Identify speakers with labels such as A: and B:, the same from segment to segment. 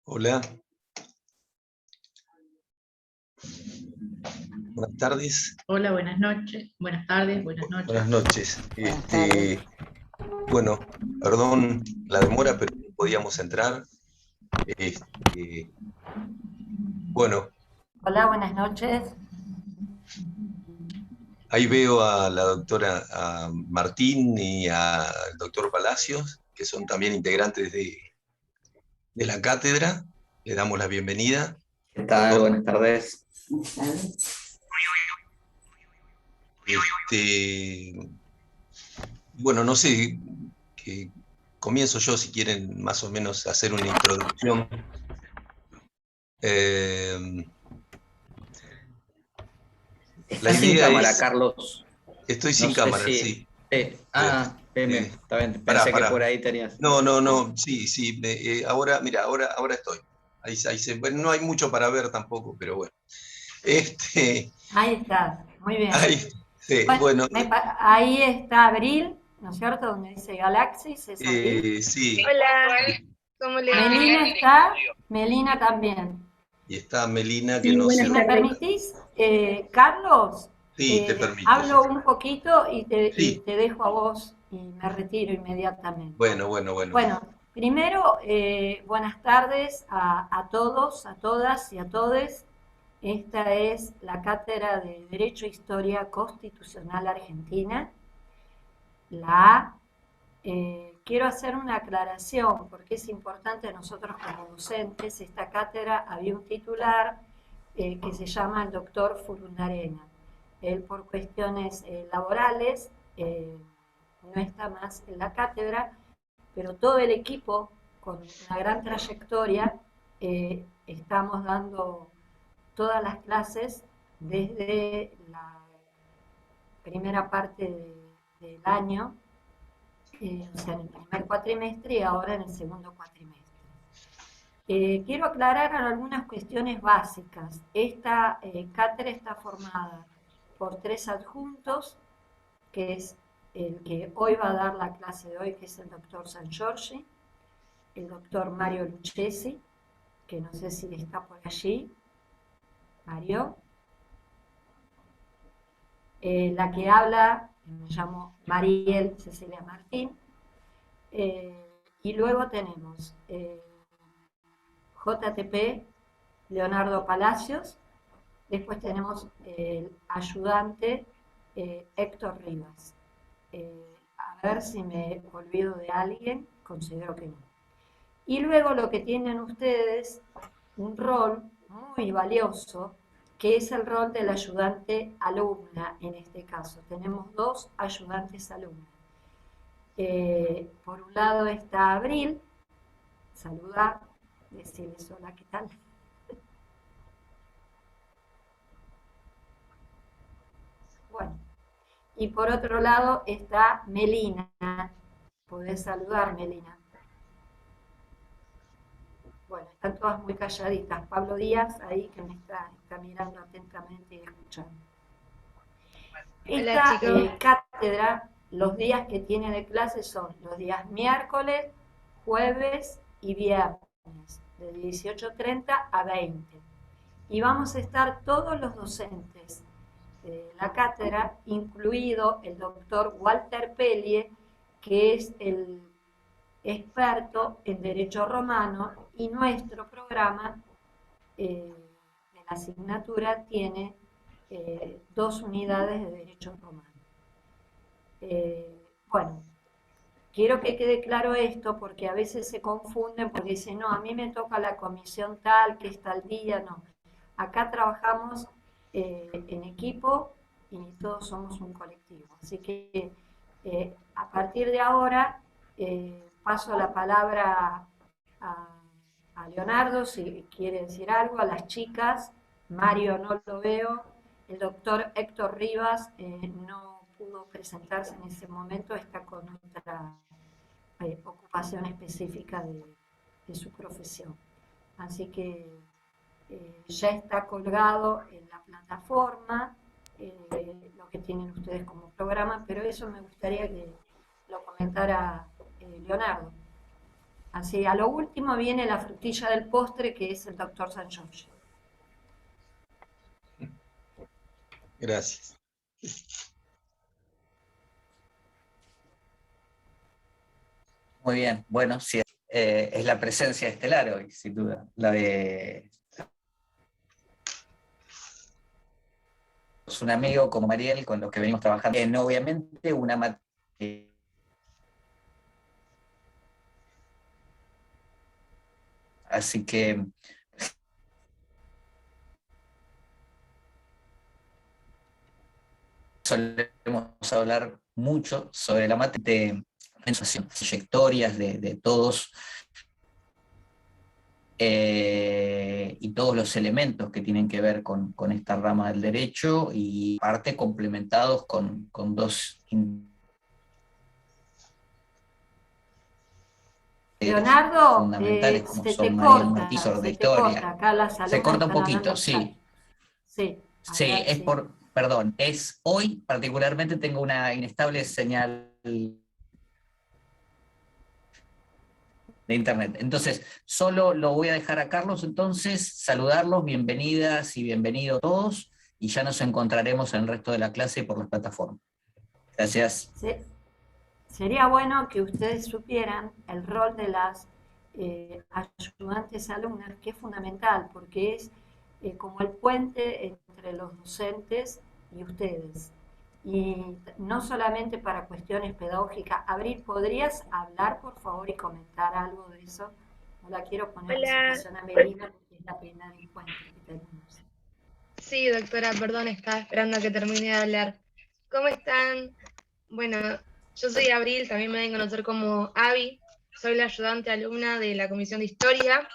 A: Hola, buenas tardes.
B: Hola, buenas noches, buenas tardes, buenas noches.
A: Buenas noches.
C: Buenas tardes.
A: Bueno, perdón la demora, pero no podíamos entrar. Este, bueno,
C: Hola, buenas noches.
A: ahí veo a la doctora a Martín y al doctor Palacios, que son también integrantes de la cátedra. Le damos la bienvenida.
D: ¿Qué tal? Buenas tardes.
A: Este, bueno, no sé, que comienzo yo si quieren más o menos hacer una introducción. La
D: Estás sin
A: idea
D: cámara,
A: es,
D: Carlos.
A: estoy
D: No
A: sin
D: sé
A: cámara,
D: si...
A: sí.
D: bien, bien,
A: Eh,
D: está bien.
A: pará,
D: Pensé que
A: pará.
D: por ahí tenías.
A: No, sí, ahora, mira, ahora estoy. Bueno, no hay mucho para ver tampoco, pero bueno. Este,
C: Ahí está, muy bien.
A: ahí, sí, bueno,
C: Ahí está Abril, ¿no es cierto? Donde dice Galaxis, es Abril.
A: sí,
E: Hola, ¿cómo le va?
C: Melina está, Melina también.
A: y está Melina que
E: Sí,
A: no sé.
C: Si me permitís, Carlos,
A: Sí, te permito, sí.
C: hablo un poquito y
A: Sí,
C: te dejo a vos y me retiro inmediatamente.
A: bueno.
C: Bueno, primero, buenas tardes a todos, a todas y a todes. Esta es la Cátedra de Derecho e Historia Constitucional Argentina, la A. Quiero hacer una aclaración porque es importante a nosotros como docentes. Esta cátedra había un titular que se llama el doctor Furundarena. Él por cuestiones laborales no está más en la cátedra, pero todo el equipo con una gran trayectoria estamos dando todas las clases desde la primera parte del año, o sea, en el primer cuatrimestre y ahora en el segundo cuatrimestre. Quiero aclarar algunas cuestiones básicas. Esta cátedra está formada por 3 adjuntos, que es el que hoy va a dar la clase de hoy, que es el doctor San Giorgi, el doctor Mario Lucchesi, que no sé si está por allí. Mario. La que habla, me llamo Mariel Cecilia Martín. Y luego tenemos JTP Leonardo Palacios. Después tenemos el ayudante Héctor Rivas. A ver si me olvido de alguien, considero que no. Y luego lo que tienen ustedes, un rol muy valioso, que es el rol del ayudante alumna en este caso. Tenemos 2 ayudantes alumnas. Por un lado está Abril, saluda, decirles hola, ¿qué tal? Bueno, y por otro lado está Melina. Podés saludar, Melina. Bueno, están todas muy calladitas. Pablo Díaz, ahí que me está mirando atentamente y escuchando.
E: Hola,
C: Esta
E: chicos.
C: cátedra, los días que tiene de clase son los días miércoles, jueves y viernes, de 18:30 a 20. Y vamos a estar todos los docentes de la cátedra, incluido el doctor Walter Pellier, que es el experto en Derecho Romano, y nuestro programa de la asignatura tiene 2 unidades de Derecho Romano. Bueno, quiero que quede claro esto porque a veces se confunden porque dicen, no, a mí me toca la comisión tal, que es tal día, no. Acá trabajamos en equipo y todos somos un colectivo. Así que a partir de ahora paso la palabra a Leonardo si quiere decir algo, a las chicas. Mario no lo veo, el doctor Héctor Rivas no pudo presentarse en ese momento, está con otra ocupación específica de su profesión. Así que ya está colgado en la plataforma lo que tienen ustedes como programa, pero eso me gustaría que lo comentara Leonardo. Así, a lo último viene la frutilla del postre, que es el doctor Sangiorgi.
A: Gracias.
D: Muy bien, bueno, sí, es la presencia estelar hoy, sin duda. La de un amigo como Mariel, con los que venimos trabajando. Obviamente una materia. Así que solemos hablar mucho sobre la materia de trayectorias de todos y todos los elementos que tienen que ver con esta rama del derecho, y parte complementados con dos
C: Leonardo,
D: fundamentales como
C: se
D: son
C: te
D: Mariel
C: corta,
D: Martí, de
C: se te corta.
D: historia.
C: Acá las
D: Se
C: alumnas
D: corta un
C: están
D: poquito,
C: hablando.
D: sí.
C: Sí,
D: Sí,
C: ver,
D: es
C: sí.
D: perdón, es hoy particularmente tengo una inestable señal de internet. Entonces, solo lo voy a dejar a Carlos, entonces, saludarlos, bienvenidas y bienvenidos todos, y ya nos encontraremos en el resto de la clase por las plataformas. Gracias.
C: Sí. Sería bueno que ustedes supieran el rol de las ayudantes alumnas, que es fundamental, porque es como el puente entre los docentes y ustedes. Y no solamente para cuestiones pedagógicas. Abril, ¿podrías hablar, por favor, y comentar algo de eso? No la quiero poner en
E: Hola.
C: situación a Melina, porque es la primer encuentro que tenemos.
E: Sí, doctora, perdón, estaba esperando a que termine de hablar. ¿Cómo están? Bueno, yo soy Abril, también me deben conocer como Avi. Soy la ayudante alumna de la Comisión de Historia,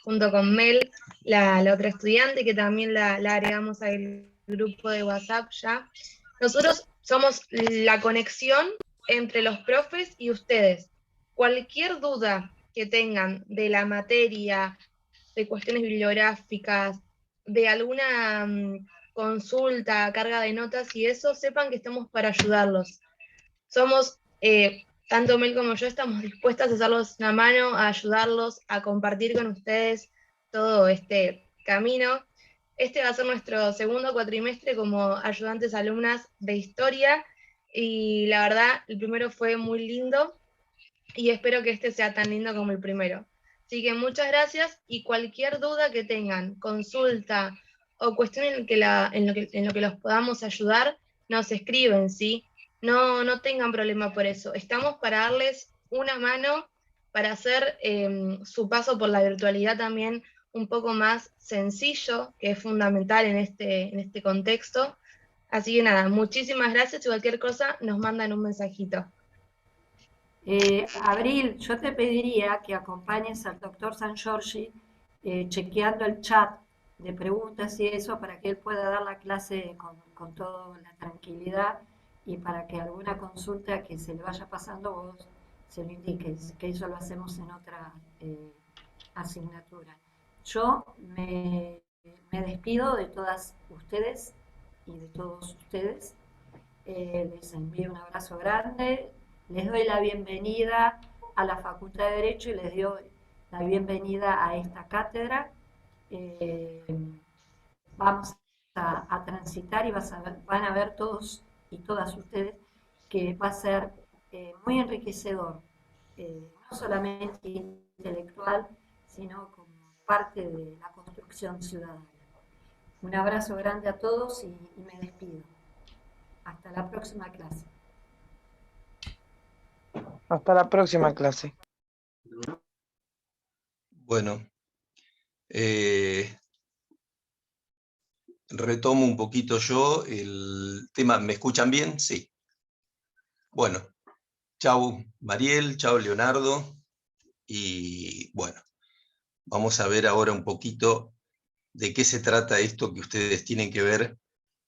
E: junto con Mel, la otra estudiante, que también la agregamos al grupo de WhatsApp ya. Nosotros somos la conexión entre los profes y ustedes. Cualquier duda que tengan de la materia, de cuestiones bibliográficas, de alguna consulta, carga de notas y eso, sepan que estamos para ayudarlos. Somos, tanto Mel como yo, estamos dispuestas a hacerlos una mano, a ayudarlos, a compartir con ustedes todo este camino. Este va a ser nuestro segundo cuatrimestre como ayudantes alumnas de historia, y la verdad, el primero fue muy lindo y espero que este sea tan lindo como el primero. Así que muchas gracias, y cualquier duda que tengan, consulta o cuestión en lo que los podamos ayudar, nos escriben, ¿sí? No tengan problema por eso. Estamos para darles una mano, para hacer su paso por la virtualidad también un poco más sencillo, que es fundamental en este contexto. Así que nada, muchísimas gracias, y cualquier cosa nos mandan un mensajito.
C: Abril, yo te pediría que acompañes al doctor Sangiorgi chequeando el chat de preguntas y eso, para que él pueda dar la clase con toda la tranquilidad, y para que alguna consulta que se le vaya pasando vos se lo indiques, que eso lo hacemos en otra asignatura. Yo me despido de todas ustedes y de todos ustedes. Les envío un abrazo grande. Les doy la bienvenida a la Facultad de Derecho y les doy la bienvenida a esta cátedra. Vamos a transitar y van a ver todos y todas ustedes que va a ser muy enriquecedor, no solamente intelectual, sino como parte de la construcción ciudadana. Un abrazo grande a todos y me despido. Hasta la próxima clase.
F: Hasta la próxima clase.
A: Bueno, retomo un poquito yo el tema. ¿Me escuchan bien? Sí. Bueno, chau Mariel, chau Leonardo, y bueno, vamos a ver ahora un poquito de qué se trata esto que ustedes tienen que ver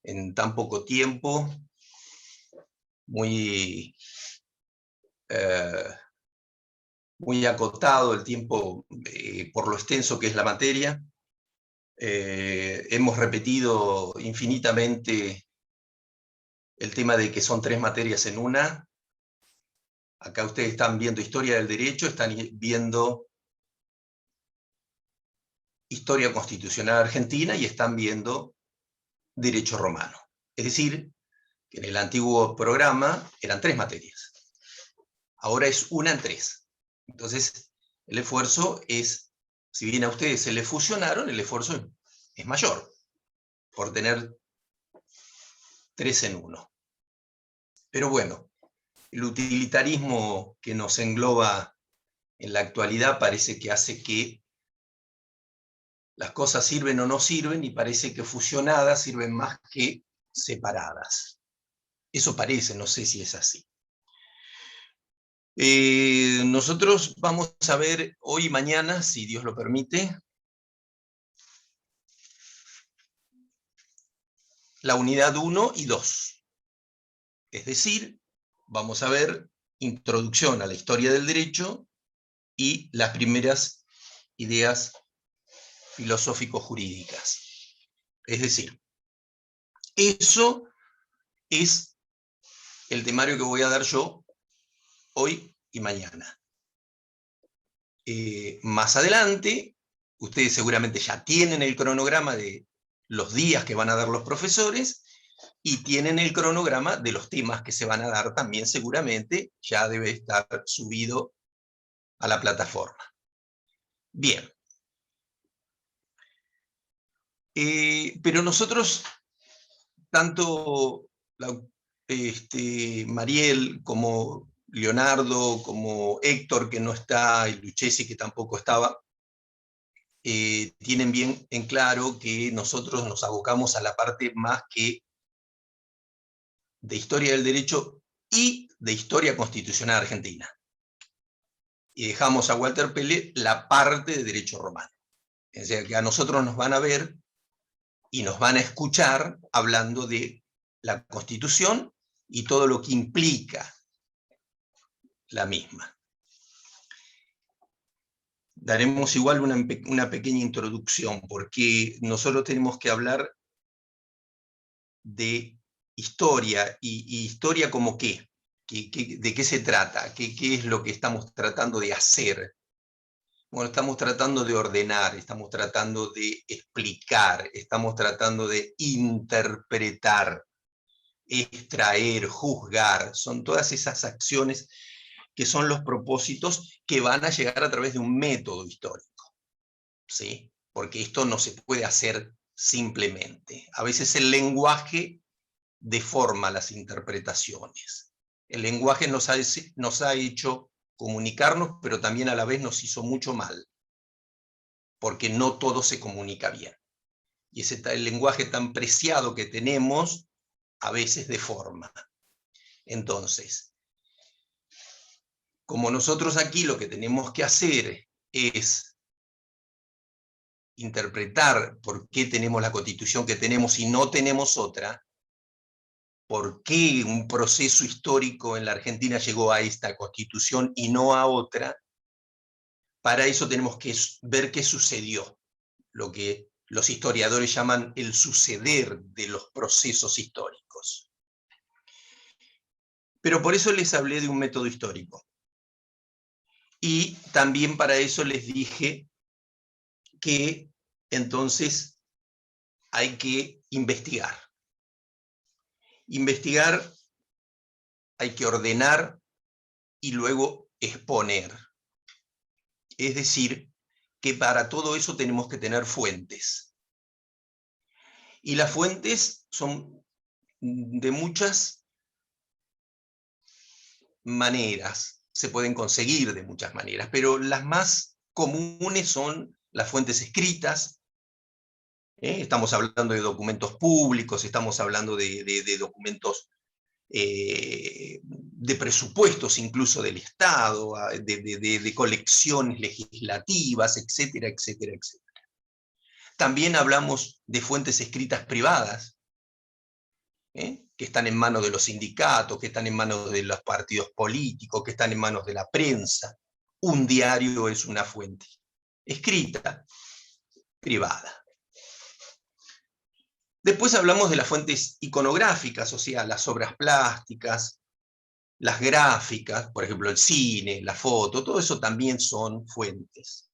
A: en tan poco tiempo, muy acotado el tiempo por lo extenso que es la materia. Hemos repetido infinitamente el tema de que son 3 materias en una. Acá ustedes están viendo historia del derecho, están viendo historia constitucional argentina y están viendo derecho romano. Es decir, que en el antiguo programa eran 3 materias. Ahora es 1 en 3. Entonces, el esfuerzo es, si bien a ustedes se les fusionaron, el esfuerzo es mayor, por tener 3 en 1. Pero bueno, el utilitarismo que nos engloba en la actualidad parece que hace que las cosas sirven o no sirven, y parece que fusionadas sirven más que separadas. Eso parece, no sé si es así. Nosotros vamos a ver hoy y mañana, si Dios lo permite, la unidad 1 y 2. Es decir, vamos a ver introducción a la historia del derecho y las primeras ideas filosófico-jurídicas. Es decir, eso es el temario que voy a dar yo hoy y mañana. Más adelante, ustedes seguramente ya tienen el cronograma de los días que van a dar los profesores, y tienen el cronograma de los temas que se van a dar también seguramente, ya debe estar subido a la plataforma. Bien. Pero nosotros, tanto Mariel como Leonardo, como Héctor, que no está, y Lucchesi, que tampoco estaba, tienen bien en claro que nosotros nos abocamos a la parte más que de historia del derecho y de historia constitucional argentina. Y dejamos a Walter Pelle la parte de derecho romano. O sea, que a nosotros nos van a ver y nos van a escuchar hablando de la Constitución y todo lo que implica la misma. Daremos igual una pequeña introducción, porque nosotros tenemos que hablar de historia, y historia como qué, de qué se trata, qué es lo que estamos tratando de hacer. Bueno, estamos tratando de ordenar, estamos tratando de explicar, estamos tratando de interpretar, extraer, juzgar. Son todas esas acciones que son los propósitos que van a llegar a través de un método histórico, ¿sí? Porque esto no se puede hacer simplemente. A veces el lenguaje deforma las interpretaciones. El lenguaje nos ha hecho comunicarnos, pero también a la vez nos hizo mucho mal, porque no todo se comunica bien. Y el lenguaje tan preciado que tenemos, a veces deforma. Entonces, como nosotros aquí lo que tenemos que hacer es interpretar por qué tenemos la Constitución que tenemos y no tenemos otra, por qué un proceso histórico en la Argentina llegó a esta Constitución y no a otra, para eso tenemos que ver qué sucedió, lo que los historiadores llaman el suceder de los procesos históricos. Pero por eso les hablé de un método histórico. Y también para eso les dije que entonces hay que investigar. Investigar, hay que ordenar y luego exponer. Es decir, que para todo eso tenemos que tener fuentes. Y las fuentes son de muchas maneras, se pueden conseguir de muchas maneras, pero las más comunes son las fuentes escritas. Estamos hablando de documentos públicos, estamos hablando de documentos de presupuestos incluso del Estado, de colecciones legislativas, etcétera, etcétera, etcétera. También hablamos de fuentes escritas privadas, que están en manos de los sindicatos, que están en manos de los partidos políticos, que están en manos de la prensa. Un diario es una fuente escrita, privada. Después hablamos de las fuentes iconográficas, o sea, las obras plásticas, las gráficas, por ejemplo el cine, la foto, todo eso también son fuentes.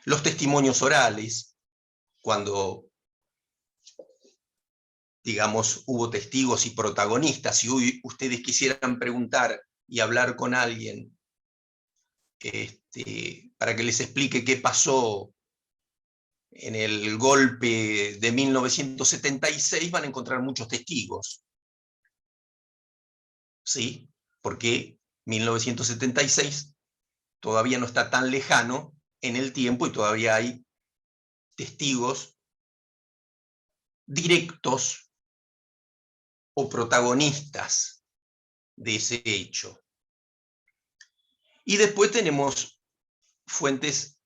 A: Los testimonios orales, cuando, digamos, hubo testigos y protagonistas, si hoy ustedes quisieran preguntar y hablar con alguien para que les explique qué pasó en el golpe de 1976, van a encontrar muchos testigos. ¿Sí? Porque 1976 todavía no está tan lejano en el tiempo y todavía hay testigos directos o protagonistas de ese hecho. Y después tenemos fuentes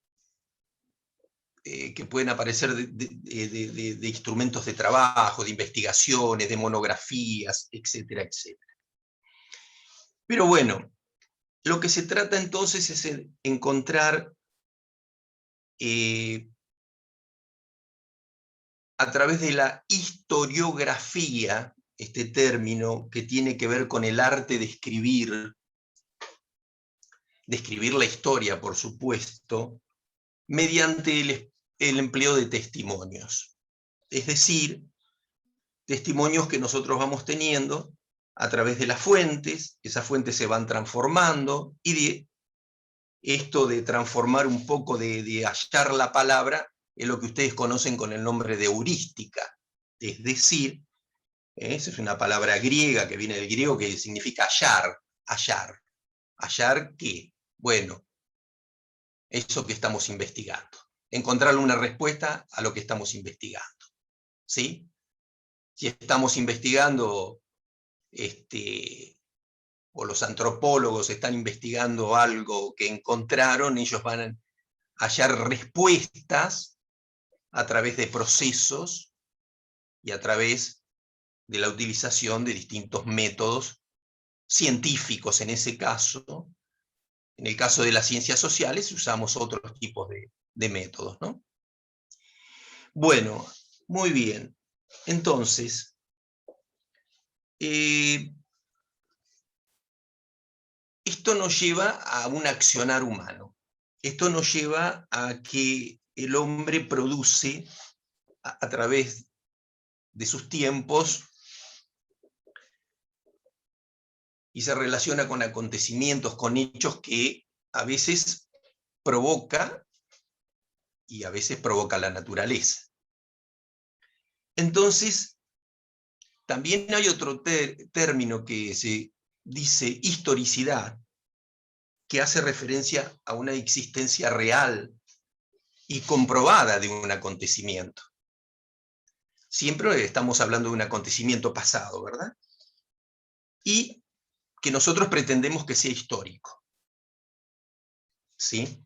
A: que pueden aparecer de instrumentos de trabajo, de investigaciones, de monografías, etcétera, etcétera. Pero bueno, lo que se trata entonces es encontrar a través de la historiografía, este término que tiene que ver con el arte de escribir la historia, por supuesto, mediante el empleo de testimonios. Es decir, testimonios que nosotros vamos teniendo a través de las fuentes, esas fuentes se van transformando, y de esto de transformar un poco, de hallar la palabra, es lo que ustedes conocen con el nombre de heurística. Es decir, esa es una palabra griega que viene del griego que significa hallar, hallar. ¿Hallar qué? Bueno, eso que estamos investigando. Encontrarle una respuesta a lo que estamos investigando. ¿Sí? Si estamos investigando, o los antropólogos están investigando algo que encontraron, ellos van a hallar respuestas a través de procesos y a través de la utilización de distintos métodos científicos en ese caso. En el caso de las ciencias sociales usamos otros tipos de métodos, ¿no? Bueno, muy bien. Entonces, esto nos lleva a un accionar humano. Esto nos lleva a que el hombre produce a través de sus tiempos y se relaciona con acontecimientos, con hechos que a veces provoca y a veces provoca la naturaleza. Entonces, también hay otro término que se dice historicidad, que hace referencia a una existencia real y comprobada de un acontecimiento. Siempre estamos hablando de un acontecimiento pasado, ¿verdad? Y que nosotros pretendemos que sea histórico. ¿Sí?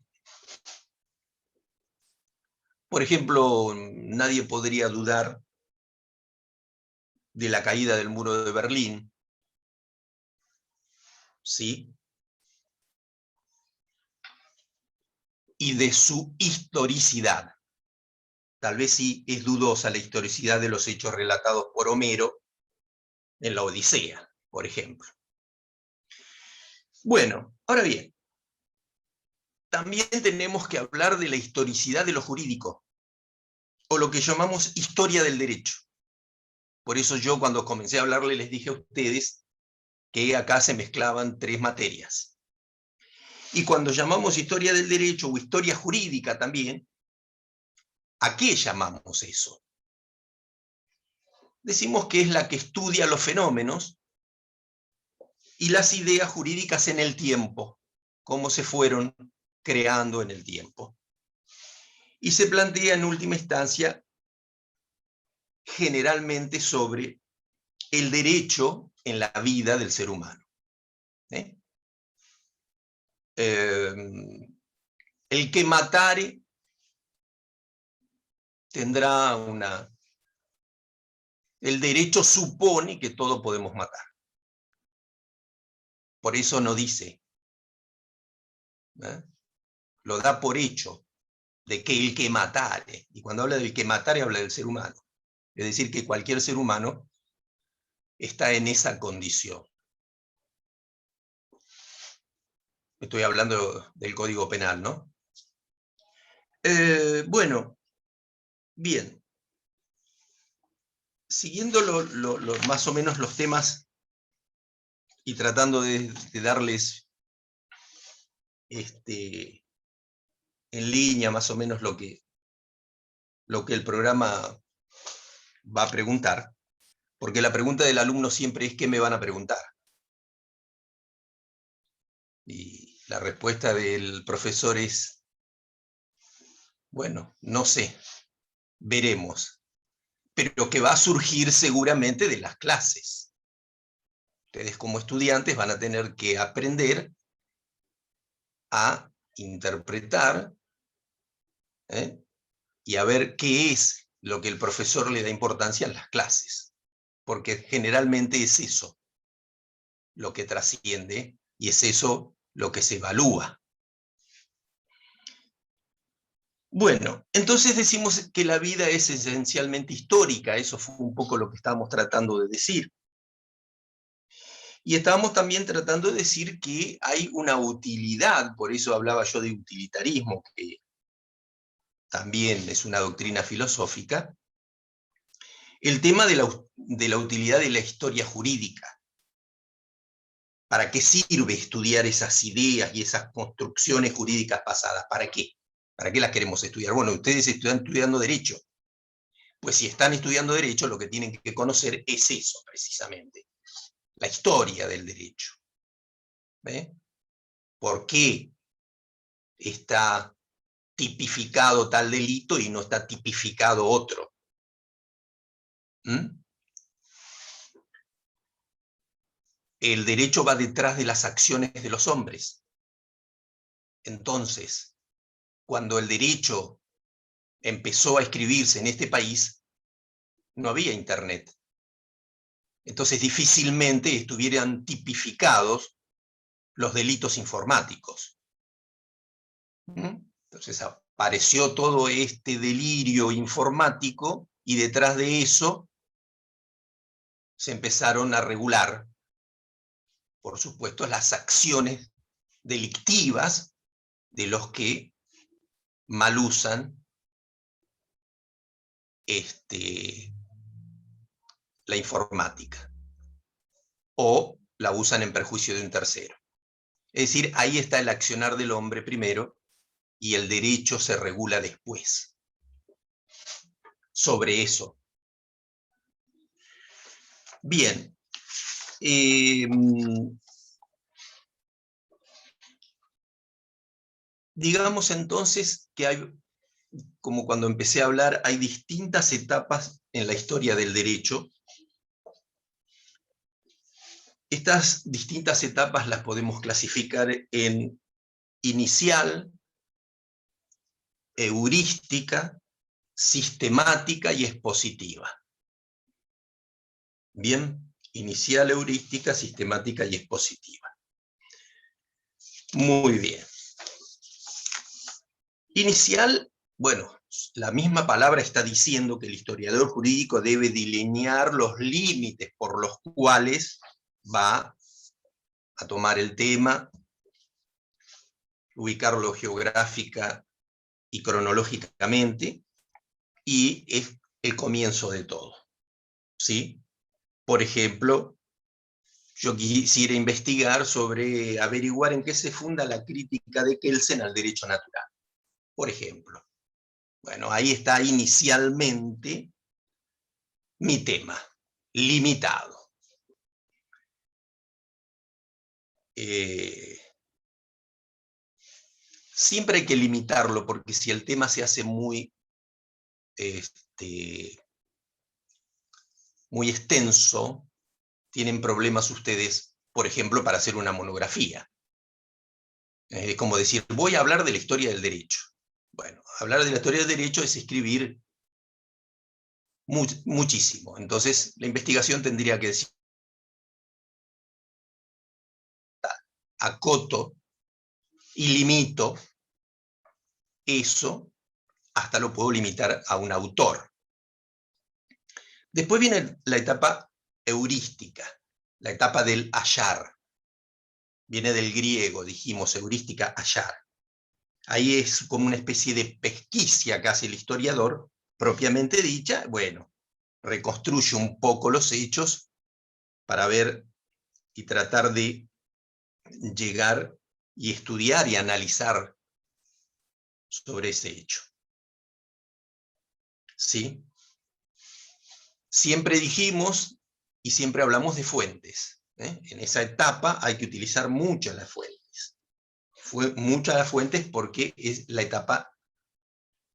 A: Por ejemplo, nadie podría dudar de la caída del muro de Berlín. ¿Sí? Y de su historicidad. Tal vez sí es dudosa la historicidad de los hechos relatados por Homero en la Odisea, por ejemplo. Bueno, ahora bien, también tenemos que hablar de la historicidad de lo jurídico, o lo que llamamos historia del derecho. Por eso yo cuando comencé a hablarle les dije a ustedes que acá se mezclaban tres materias. Y cuando llamamos historia del derecho o historia jurídica también, ¿a qué llamamos eso? Decimos que es la que estudia los fenómenos y las ideas jurídicas en el tiempo, cómo se fueron creando en el tiempo. Y se plantea en última instancia generalmente sobre el derecho en la vida del ser humano. El que matare tendrá el derecho supone que todos podemos matar. Por eso no dice, lo da por hecho, de que el que matare, y cuando habla del que matare habla del ser humano, es decir, que cualquier ser humano está en esa condición. Estoy hablando del Código Penal, ¿no? Bueno, bien. Siguiendo más o menos los temas y tratando de darles en línea más o menos lo que el programa va a preguntar, porque la pregunta del alumno siempre es ¿qué me van a preguntar? Y la respuesta del profesor es, bueno, no sé, veremos, pero que va a surgir seguramente de las clases. Ustedes como estudiantes van a tener que aprender a interpretar y a ver qué es lo que el profesor le da importancia en las clases, porque generalmente es eso lo que trasciende y es eso lo que se evalúa. Bueno, entonces decimos que la vida es esencialmente histórica, eso fue un poco lo que estábamos tratando de decir. Y estábamos también tratando de decir que hay una utilidad, por eso hablaba yo de utilitarismo, que también es una doctrina filosófica, el tema de la utilidad de la historia jurídica. ¿Para qué sirve estudiar esas ideas y esas construcciones jurídicas pasadas? ¿Para qué? ¿Para qué las queremos estudiar? Bueno, ustedes están estudiando Derecho. Pues si están estudiando Derecho, lo que tienen que conocer es eso, precisamente. La historia del derecho. ¿Ve? ¿Por qué está tipificado tal delito y no está tipificado otro? El derecho va detrás de las acciones de los hombres. Entonces, cuando el derecho empezó a escribirse en este país, no había internet. Entonces difícilmente estuvieran tipificados los delitos informáticos. Entonces apareció todo este delirio informático y detrás de eso se empezaron a regular, por supuesto, las acciones delictivas de los que mal usan la informática o la usan en perjuicio de un tercero. Es decir, ahí está el accionar del hombre primero y el derecho se regula después. Sobre eso. Bien. Digamos entonces que hay, como cuando empecé a hablar, hay distintas etapas en la historia del derecho. Estas distintas etapas las podemos clasificar en inicial, heurística, sistemática y expositiva. Bien, inicial, heurística, sistemática y expositiva. Muy bien. Inicial, bueno, la misma palabra está diciendo que el historiador jurídico debe delinear los límites por los cuales va a tomar el tema, ubicarlo geográfica y cronológicamente, y es el comienzo de todo, ¿sí? Por ejemplo, yo quisiera investigar sobre, averiguar en qué se funda la crítica de Kelsen al derecho natural, por ejemplo. Bueno, ahí está inicialmente mi tema, limitado. Siempre hay que limitarlo, porque si el tema se hace muy extenso, tienen problemas ustedes, por ejemplo, para hacer una monografía. Es como decir, voy a hablar de la historia del derecho. Bueno, hablar de la historia del derecho es escribir muchísimo. Entonces, la investigación tendría que decir, acoto y limito eso, hasta lo puedo limitar a un autor. Después viene la etapa heurística, la etapa del hallar. viene del griego, dijimos, heurística, hallar. Ahí es como una especie de pesquisa que hace el historiador, propiamente dicha, bueno, reconstruye un poco los hechos para ver y tratar de llegar y estudiar y analizar sobre ese hecho. ¿Sí? Siempre dijimos y siempre hablamos de fuentes. En esa etapa hay que utilizar muchas las fuentes. Muchas las fuentes porque es la etapa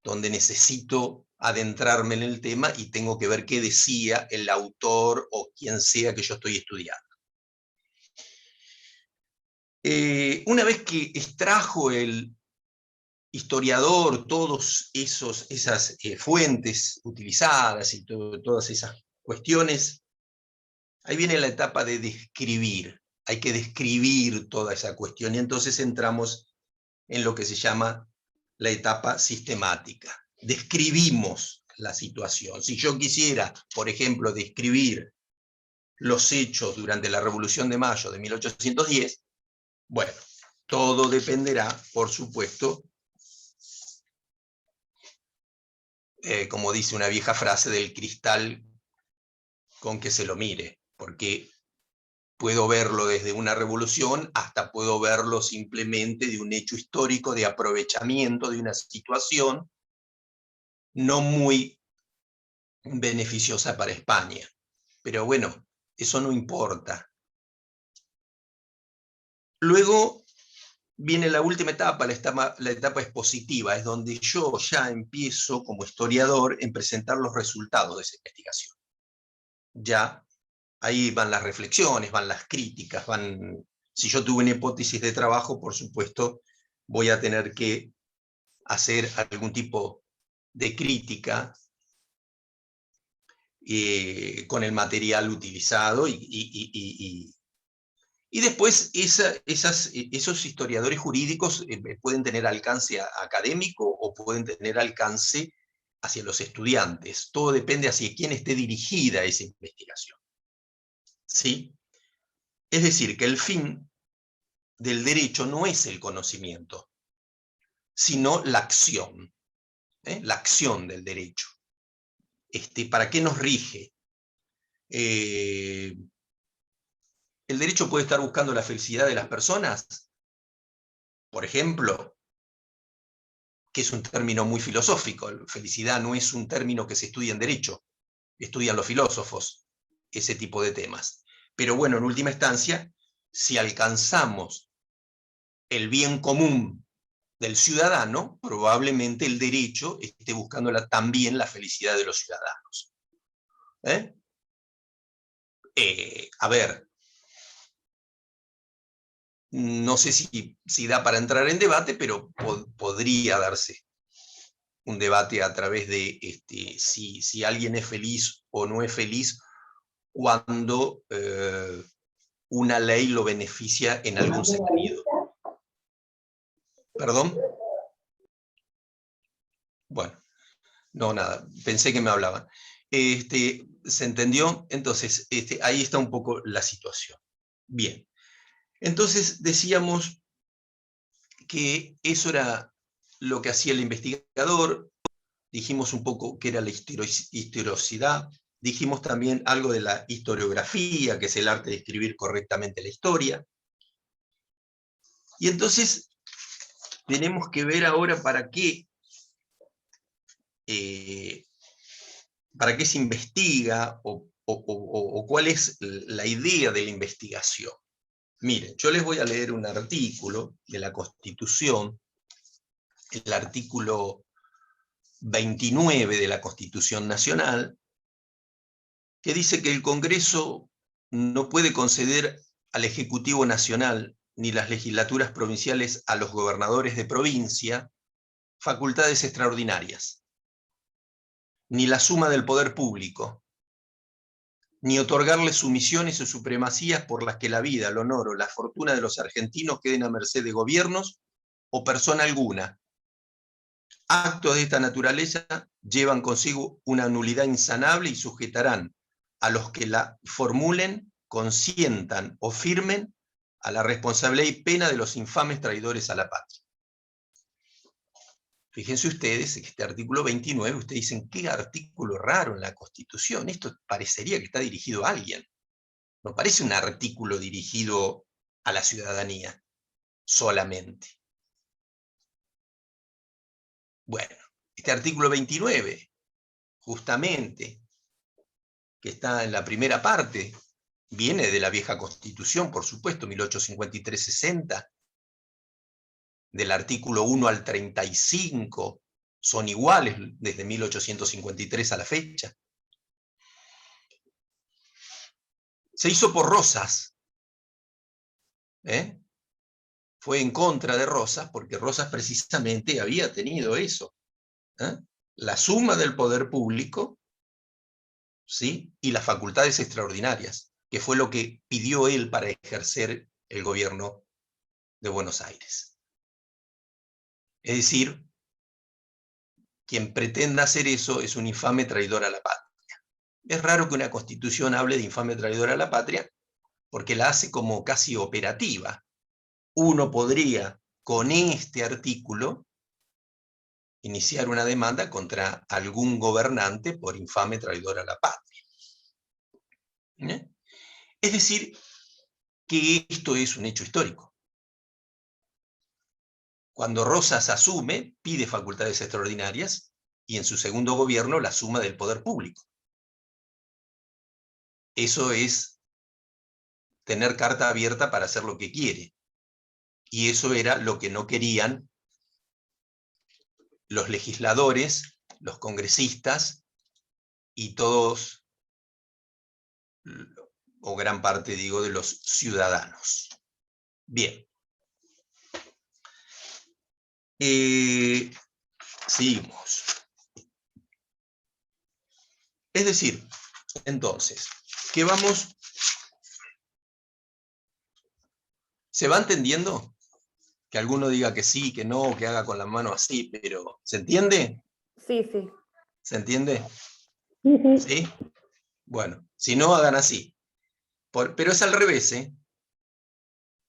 A: donde necesito adentrarme en el tema y tengo que ver qué decía el autor o quien sea que yo estoy estudiando. Una vez que extrajo el historiador todas esas fuentes utilizadas y todas esas cuestiones, ahí viene la etapa de describir. Hay que describir toda esa cuestión y entonces entramos en lo que se llama la etapa sistemática. Describimos la situación. Si yo quisiera, por ejemplo, describir los hechos durante la Revolución de Mayo de 1810, bueno, todo dependerá, por supuesto, como dice una vieja frase, del cristal con que se lo mire, porque puedo verlo desde una revolución hasta puedo verlo simplemente de un hecho histórico de aprovechamiento de una situación no muy beneficiosa para España. Pero bueno, eso no importa. Luego viene la última etapa, la etapa expositiva, es donde yo ya empiezo como historiador en presentar los resultados de esa investigación. Ya ahí van las reflexiones, van las críticas, si yo tuve una hipótesis de trabajo, por supuesto, voy a tener que hacer algún tipo de crítica con el material utilizado y después esos historiadores jurídicos pueden tener alcance académico o pueden tener alcance hacia los estudiantes. Todo depende hacia quién esté dirigida esa investigación. ¿Sí? Es decir, que el fin del derecho no es el conocimiento, sino la acción. La acción del derecho. ¿Para qué nos rige? ¿El derecho puede estar buscando la felicidad de las personas? Por ejemplo, que es un término muy filosófico. Felicidad no es un término que se estudia en derecho, estudian los filósofos ese tipo de temas. Pero bueno, en última instancia, si alcanzamos el bien común del ciudadano, probablemente el derecho esté buscando también la felicidad de los ciudadanos. A ver, no sé si da para entrar en debate, pero podría darse un debate a través de si alguien es feliz o no es feliz cuando una ley lo beneficia en algún sentido. ¿Perdón? Bueno, no, nada, pensé que me hablaban. ¿Se entendió? Entonces, ahí está un poco la situación. Bien. Entonces, decíamos que eso era lo que hacía el investigador, dijimos un poco que era la historicidad, dijimos también algo de la historiografía, que es el arte de escribir correctamente la historia. Y entonces, tenemos que ver ahora para qué se investiga o cuál es la idea de la investigación. Miren, yo les voy a leer un artículo de la Constitución, el artículo 29 de la Constitución Nacional, que dice que el Congreso no puede conceder al Ejecutivo Nacional ni las legislaturas provinciales a los gobernadores de provincia facultades extraordinarias, ni la suma del poder público, ni otorgarles sumisiones o supremacías por las que la vida, el honor o la fortuna de los argentinos queden a merced de gobiernos o persona alguna. Actos de esta naturaleza llevan consigo una nulidad insanable y sujetarán a los que la formulen, consientan o firmen a la responsabilidad y pena de los infames traidores a la patria. Fíjense ustedes que este artículo 29, ustedes dicen, qué artículo raro en la Constitución, esto parecería que está dirigido a alguien. No parece un artículo dirigido a la ciudadanía solamente. Bueno, este artículo 29, justamente, que está en la primera parte, viene de la vieja Constitución, por supuesto, 1853-60, del artículo 1 al 35, son iguales desde 1853 a la fecha. Se hizo por Rosas, fue en contra de Rosas, porque Rosas precisamente había tenido eso, la suma del poder público, ¿sí?, y las facultades extraordinarias, que fue lo que pidió él para ejercer el gobierno de Buenos Aires. Es decir, quien pretenda hacer eso es un infame traidor a la patria. Es raro que una constitución hable de infame traidor a la patria, porque la hace como casi operativa. Uno podría, con este artículo, iniciar una demanda contra algún gobernante por infame traidor a la patria. Es decir, que esto es un hecho histórico. Cuando Rosas asume, pide facultades extraordinarias, y en su segundo gobierno la suma del poder público. Eso es tener carta abierta para hacer lo que quiere. Y eso era lo que no querían los legisladores, los congresistas, y todos, o gran parte, digo, de los ciudadanos. Bien. Seguimos. Es decir, entonces, ¿qué vamos? ¿Se va entendiendo? Que alguno diga que sí, que no, que haga con la mano así, pero ¿se entiende?
G: Sí, sí.
A: ¿Se entiende?
G: Sí, sí.
A: ¿Sí? Bueno, si no, hagan así. Pero es al revés, ¿eh?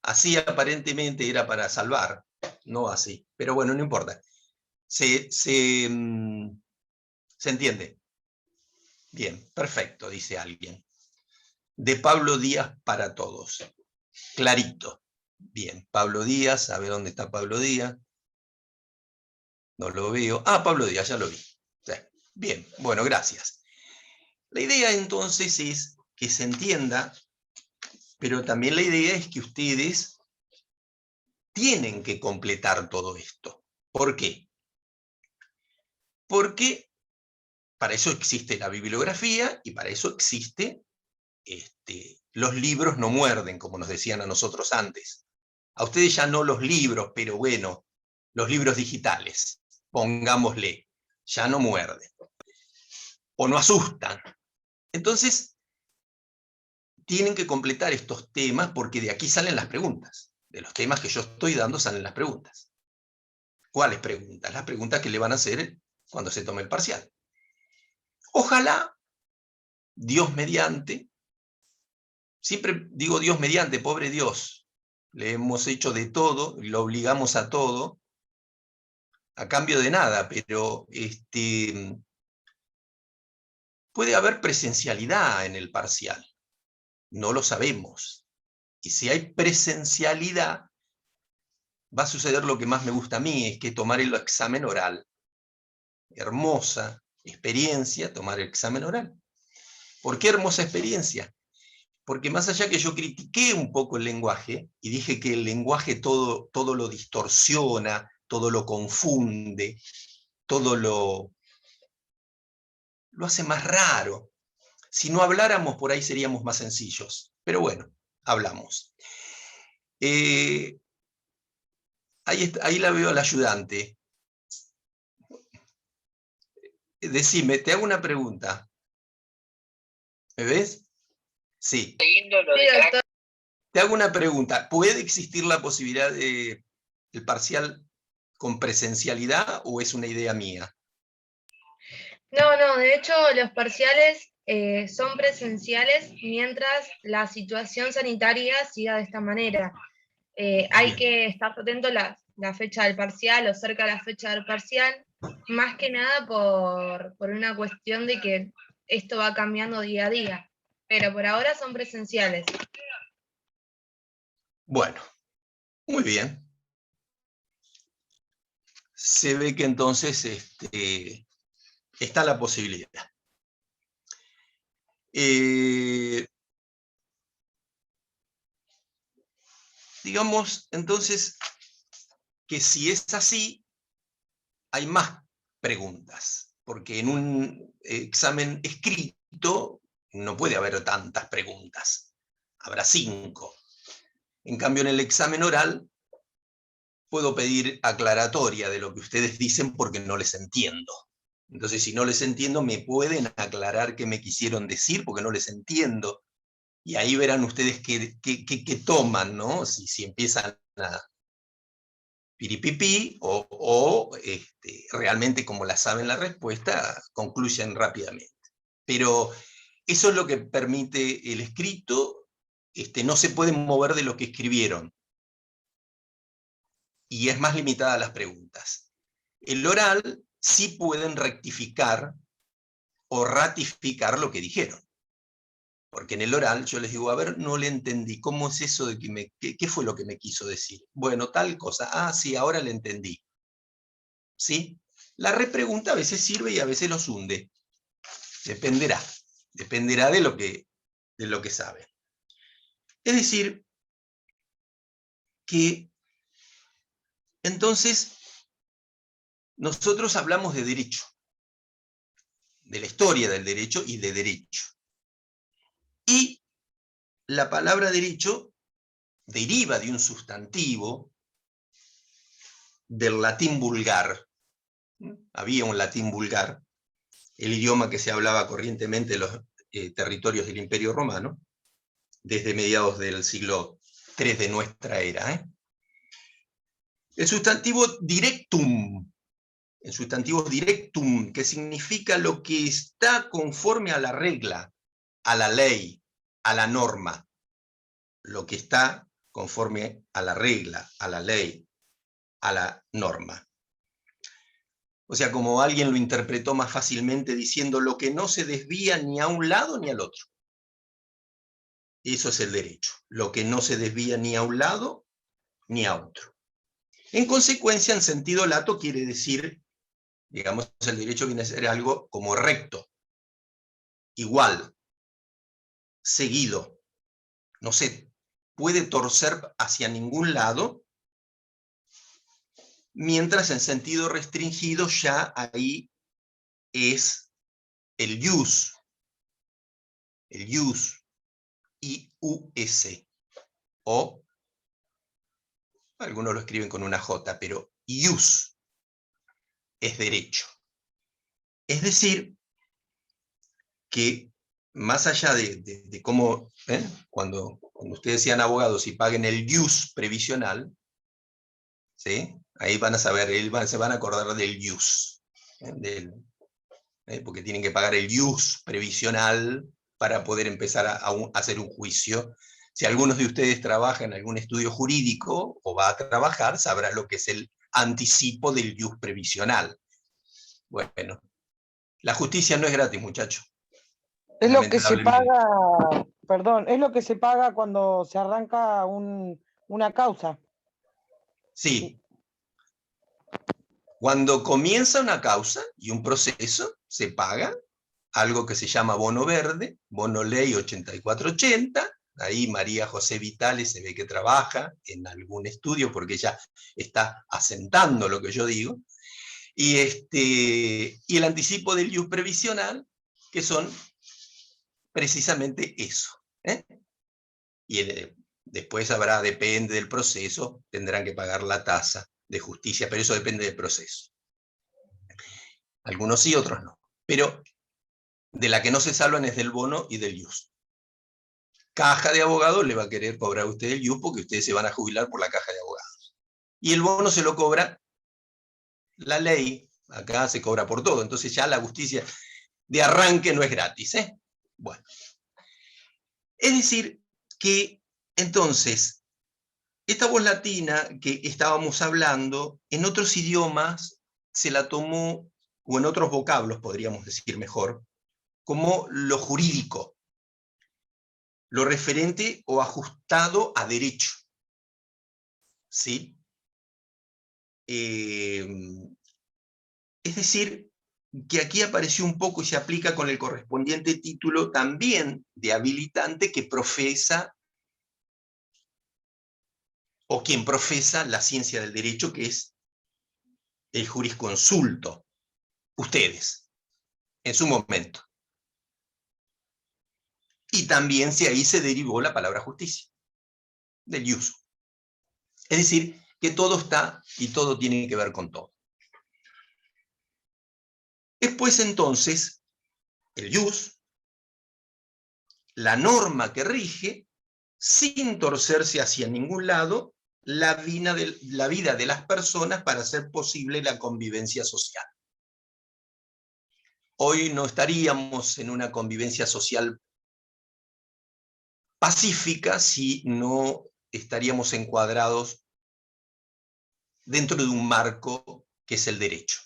A: Así aparentemente era para salvar, no así. Pero bueno, no importa. ¿Se entiende? Bien, perfecto, dice alguien. De Pablo Díaz para todos. Clarito. Bien, Pablo Díaz, a ver dónde está Pablo Díaz. No lo veo. Ah, Pablo Díaz, ya lo vi. Sí. Bien, bueno, gracias. La idea entonces es que se entienda, pero también la idea es que ustedes tienen que completar todo esto. ¿Por qué? Porque para eso existe la bibliografía y para eso existe los libros no muerden, como nos decían a nosotros antes. A ustedes ya no los libros, pero bueno, los libros digitales, pongámosle, ya no muerden. O no asustan. Entonces, tienen que completar estos temas porque de aquí salen las preguntas. De los temas que yo estoy dando salen las preguntas. ¿Cuáles preguntas? Las preguntas que le van a hacer cuando se tome el parcial. Ojalá, Dios mediante, siempre digo Dios mediante, pobre Dios, le hemos hecho de todo, lo obligamos a todo, a cambio de nada, pero puede haber presencialidad en el parcial, no lo sabemos. Y si hay presencialidad, va a suceder lo que más me gusta a mí, es que tomar el examen oral. Hermosa experiencia tomar el examen oral. ¿Por qué hermosa experiencia? Porque más allá que yo critiqué un poco el lenguaje, y dije que el lenguaje todo lo distorsiona, todo lo confunde, todo lo hace más raro. Si no habláramos, por ahí seríamos más sencillos. Pero bueno, hablamos. Ahí la veo a la ayudante. Decime, te hago una pregunta. ¿Me ves? Sí. Te hago una pregunta. ¿Puede existir la posibilidad del parcial con presencialidad o es una idea mía?
E: No, de hecho los parciales son presenciales mientras la situación sanitaria siga de esta manera. Hay
A: Bien.
E: que estar atento a la fecha del parcial o cerca de la fecha del parcial, más que nada por una cuestión de que esto va cambiando día a día, pero por ahora son presenciales.
A: Bueno, muy bien. Se ve que entonces está la posibilidad. Digamos entonces que si es así, hay más preguntas, porque en un examen escrito no puede haber tantas preguntas, habrá 5. En cambio, en el examen oral puedo pedir aclaratoria de lo que ustedes dicen porque no les entiendo. Entonces, si no les entiendo, me pueden aclarar qué me quisieron decir porque no les entiendo. Y ahí verán ustedes qué toman, ¿no? Si empiezan a piripipí o realmente, como la saben la respuesta, concluyen rápidamente. Pero eso es lo que permite el escrito. No se pueden mover de lo que escribieron. Y es más limitada a las preguntas. El oral sí pueden rectificar o ratificar lo que dijeron. Porque en el oral yo les digo, a ver, no le entendí, ¿cómo es eso de qué fue lo que me quiso decir? Bueno, tal cosa, ah, sí, ahora le entendí. ¿Sí? La repregunta a veces sirve y a veces los hunde. Dependerá de lo que saben. Es decir, que entonces nosotros hablamos de derecho, de la historia del derecho y de derecho. Y la palabra derecho deriva de un sustantivo del latín vulgar. Había un latín vulgar, el idioma que se hablaba corrientemente en los territorios del Imperio Romano, desde mediados del siglo III de nuestra era. El sustantivo directum, que significa lo que está conforme a la regla, a la ley, a la norma. Lo que está conforme a la regla, a la ley, a la norma. O sea, como alguien lo interpretó más fácilmente diciendo lo que no se desvía ni a un lado ni al otro. Eso es el derecho, lo que no se desvía ni a un lado ni a otro. En consecuencia, en sentido lato quiere decir, digamos, el derecho viene a ser algo como recto, igual, seguido, no se puede torcer hacia ningún lado, mientras en sentido restringido ya ahí es el ius, I-U-S, o algunos lo escriben con una J, pero ius es derecho. Es decir, que más allá de cómo, cuando ustedes sean abogados y paguen el ius previsional, ¿sí? Ahí van a saber, se van a acordar del ius, porque tienen que pagar el ius previsional para poder empezar a hacer un juicio. Si algunos de ustedes trabajan en algún estudio jurídico o va a trabajar, sabrá lo que es el anticipo del ius previsional. Bueno, la justicia no es gratis, muchachos.
F: Es lo que se paga, perdón, es lo que se paga cuando se arranca una causa.
A: Sí. Cuando comienza una causa y un proceso, se paga algo que se llama bono verde, bono ley 8480, ahí María José Vitale se ve que trabaja en algún estudio porque ella está asentando lo que yo digo, y el anticipo del ius previsional, que son precisamente eso. Y después habrá, depende del proceso, tendrán que pagar la tasa de justicia, pero eso depende del proceso. Algunos sí, otros no. Pero de la que no se salvan es del bono y del ius. Caja de abogados le va a querer cobrar a usted el ius porque ustedes se van a jubilar por la caja de abogados. Y el bono se lo cobra la ley, acá se cobra por todo, entonces ya la justicia de arranque no es gratis. Bueno, es decir que entonces esta voz latina que estábamos hablando, en otros idiomas se la tomó, o en otros vocablos podríamos decir mejor, como lo jurídico, lo referente o ajustado a derecho. ¿Sí? Es decir, que aquí apareció un poco y se aplica con el correspondiente título también de habilitante que profesa, o quien profesa la ciencia del derecho, que es el jurisconsulto, ustedes, en su momento. Y también ahí se derivó la palabra justicia, del ius. Es decir, que todo está y todo tiene que ver con todo. Después entonces, el ius, la norma que rige, sin torcerse hacia ningún lado, la vida de las personas para hacer posible la convivencia social. Hoy no estaríamos en una convivencia social pacífica si no estaríamos encuadrados dentro de un marco que es el derecho.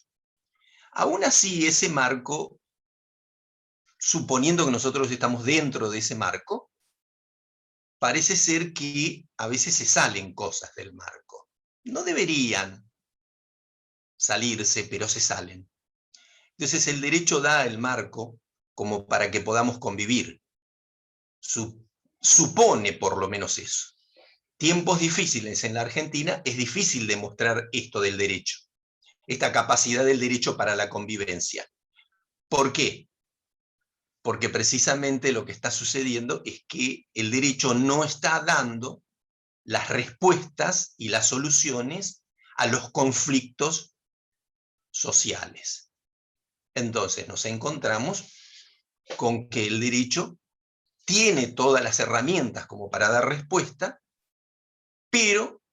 A: Aún así, ese marco, suponiendo que nosotros estamos dentro de ese marco, parece ser que a veces se salen cosas del marco. No deberían salirse, pero se salen. Entonces el derecho da el marco como para que podamos convivir. Supone por lo menos eso. Tiempos difíciles en la Argentina, es difícil demostrar esto del derecho, esta capacidad del derecho para la convivencia. ¿Por qué? Porque precisamente lo que está sucediendo es que el derecho no está dando las respuestas y las soluciones a los conflictos sociales. Entonces nos encontramos con que el derecho tiene todas las herramientas como para dar respuesta, pero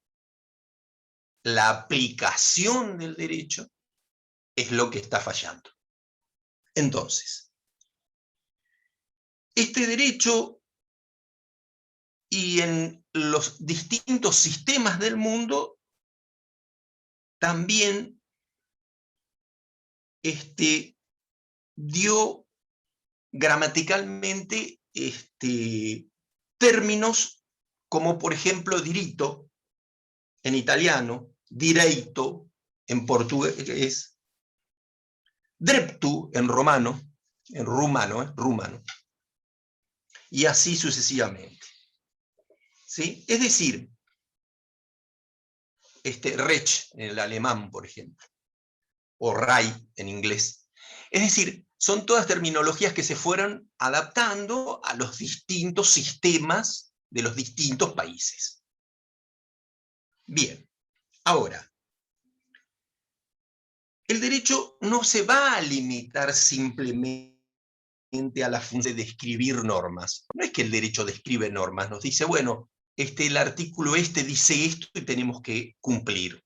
A: la aplicación del derecho es lo que está fallando. Entonces, este derecho y en los distintos sistemas del mundo también dio gramaticalmente términos como por ejemplo diritto en italiano, direito en portugués, dreptu en rumano, y así sucesivamente. ¿Sí? Es decir, Recht en el alemán, por ejemplo, o Reich en inglés. Es decir, son todas terminologías que se fueron adaptando a los distintos sistemas de los distintos países. Bien, ahora, el derecho no se va a limitar simplemente a la función de describir normas. No es que el derecho describe normas, nos dice, bueno, el artículo dice esto y tenemos que cumplir.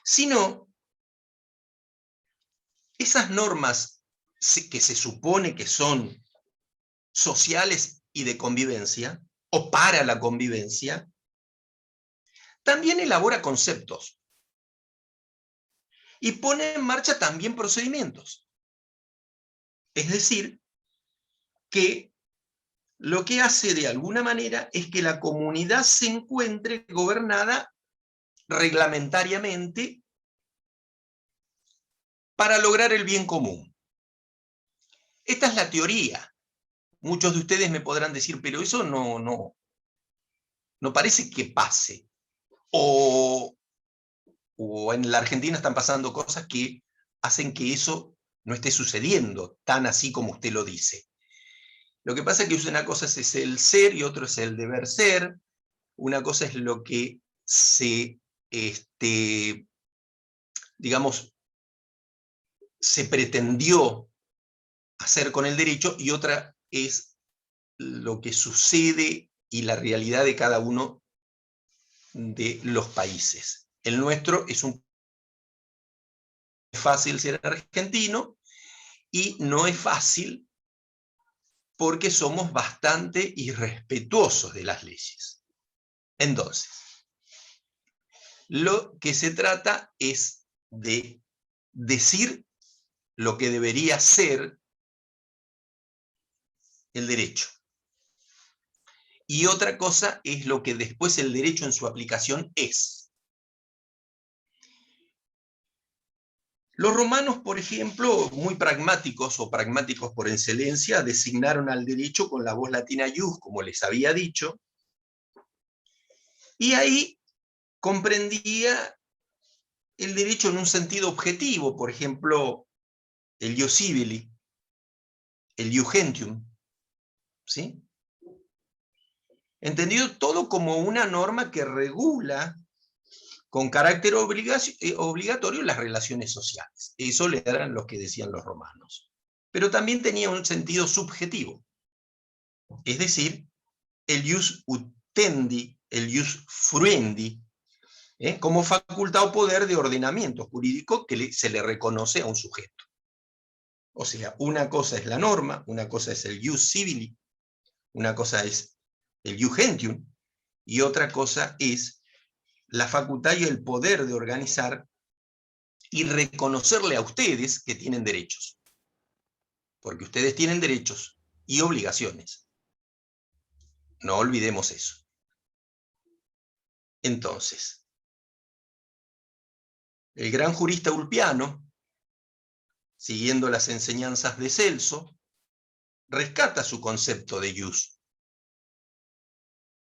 A: Sino, esas normas que se supone que son sociales y de convivencia, o para la convivencia, también elabora conceptos. Y pone en marcha también procedimientos. Es decir, que lo que hace de alguna manera es que la comunidad se encuentre gobernada reglamentariamente para lograr el bien común. Esta es la teoría. Muchos de ustedes me podrán decir, pero eso no parece que pase. O en la Argentina están pasando cosas que hacen que eso no esté sucediendo tan así como usted lo dice. Lo que pasa es que una cosa es el ser y otro es el deber ser. Una cosa es lo que se, digamos, se pretendió hacer con el derecho, y otra es lo que sucede y la realidad de cada uno de los países. El nuestro es fácil ser argentino, y no es fácil porque somos bastante irrespetuosos de las leyes. Entonces, lo que se trata es de decir lo que debería ser el derecho. Y otra cosa es lo que después el derecho en su aplicación es. Los romanos, por ejemplo, muy pragmáticos o pragmáticos por excelencia, designaron al derecho con la voz latina ius, como les había dicho, y ahí comprendía el derecho en un sentido objetivo, por ejemplo, el ius civili, el ius gentium, ¿sí? Entendido todo como una norma que regula con carácter obligatorio las relaciones sociales. Eso le eran los que decían los romanos. Pero también tenía un sentido subjetivo. Es decir, el ius utendi, el ius fruendi, como facultad o poder de ordenamiento jurídico que se le reconoce a un sujeto. O sea, una cosa es la norma, una cosa es el ius civili, una cosa es el ius gentium, y otra cosa es la facultad y el poder de organizar y reconocerle a ustedes que tienen derechos. Porque ustedes tienen derechos y obligaciones. No olvidemos eso. Entonces, el gran jurista Ulpiano, siguiendo las enseñanzas de Celso, rescata su concepto de ius,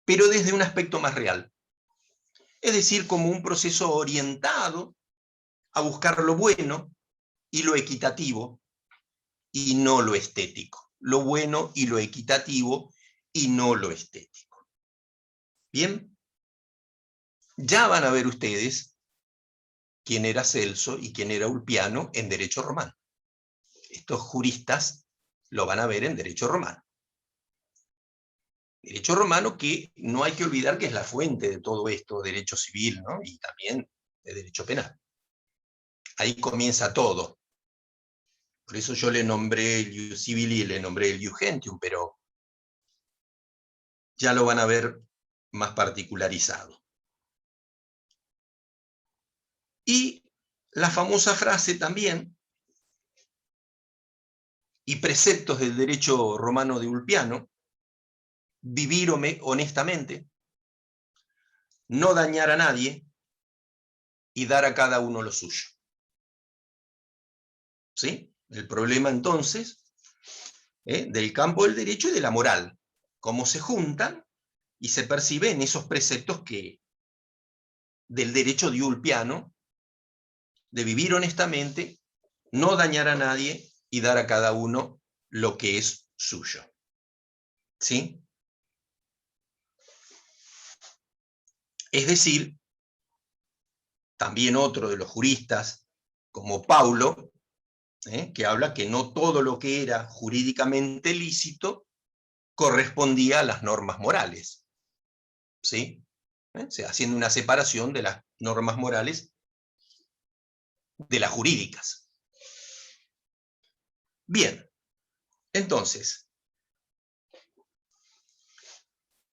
A: pero desde un aspecto más real. Es decir, como un proceso orientado a buscar lo bueno y lo equitativo, y no lo estético. Lo bueno y lo equitativo, y no lo estético. Bien, ya van a ver ustedes quién era Celso y quién era Ulpiano en derecho romano. Estos juristas lo van a ver en derecho romano. Derecho romano que no hay que olvidar que es la fuente de todo esto, derecho civil, ¿no? Y también de derecho penal. Ahí comienza todo. Por eso yo le nombré el ius civili y le nombré el ius gentium, pero ya lo van a ver más particularizado. Y la famosa frase también, y preceptos del derecho romano de Ulpiano, vivir honestamente, no dañar a nadie y dar a cada uno lo suyo. ¿Sí? El problema entonces del campo del derecho y de la moral, cómo se juntan y se perciben esos preceptos del derecho de Ulpiano, de vivir honestamente, no dañar a nadie y dar a cada uno lo que es suyo. ¿Sí? Es decir, también otro de los juristas, como Paulo, que habla que no todo lo que era jurídicamente lícito correspondía a las normas morales. ¿Sí? O sea, haciendo una separación de las normas morales de las jurídicas. Bien, entonces,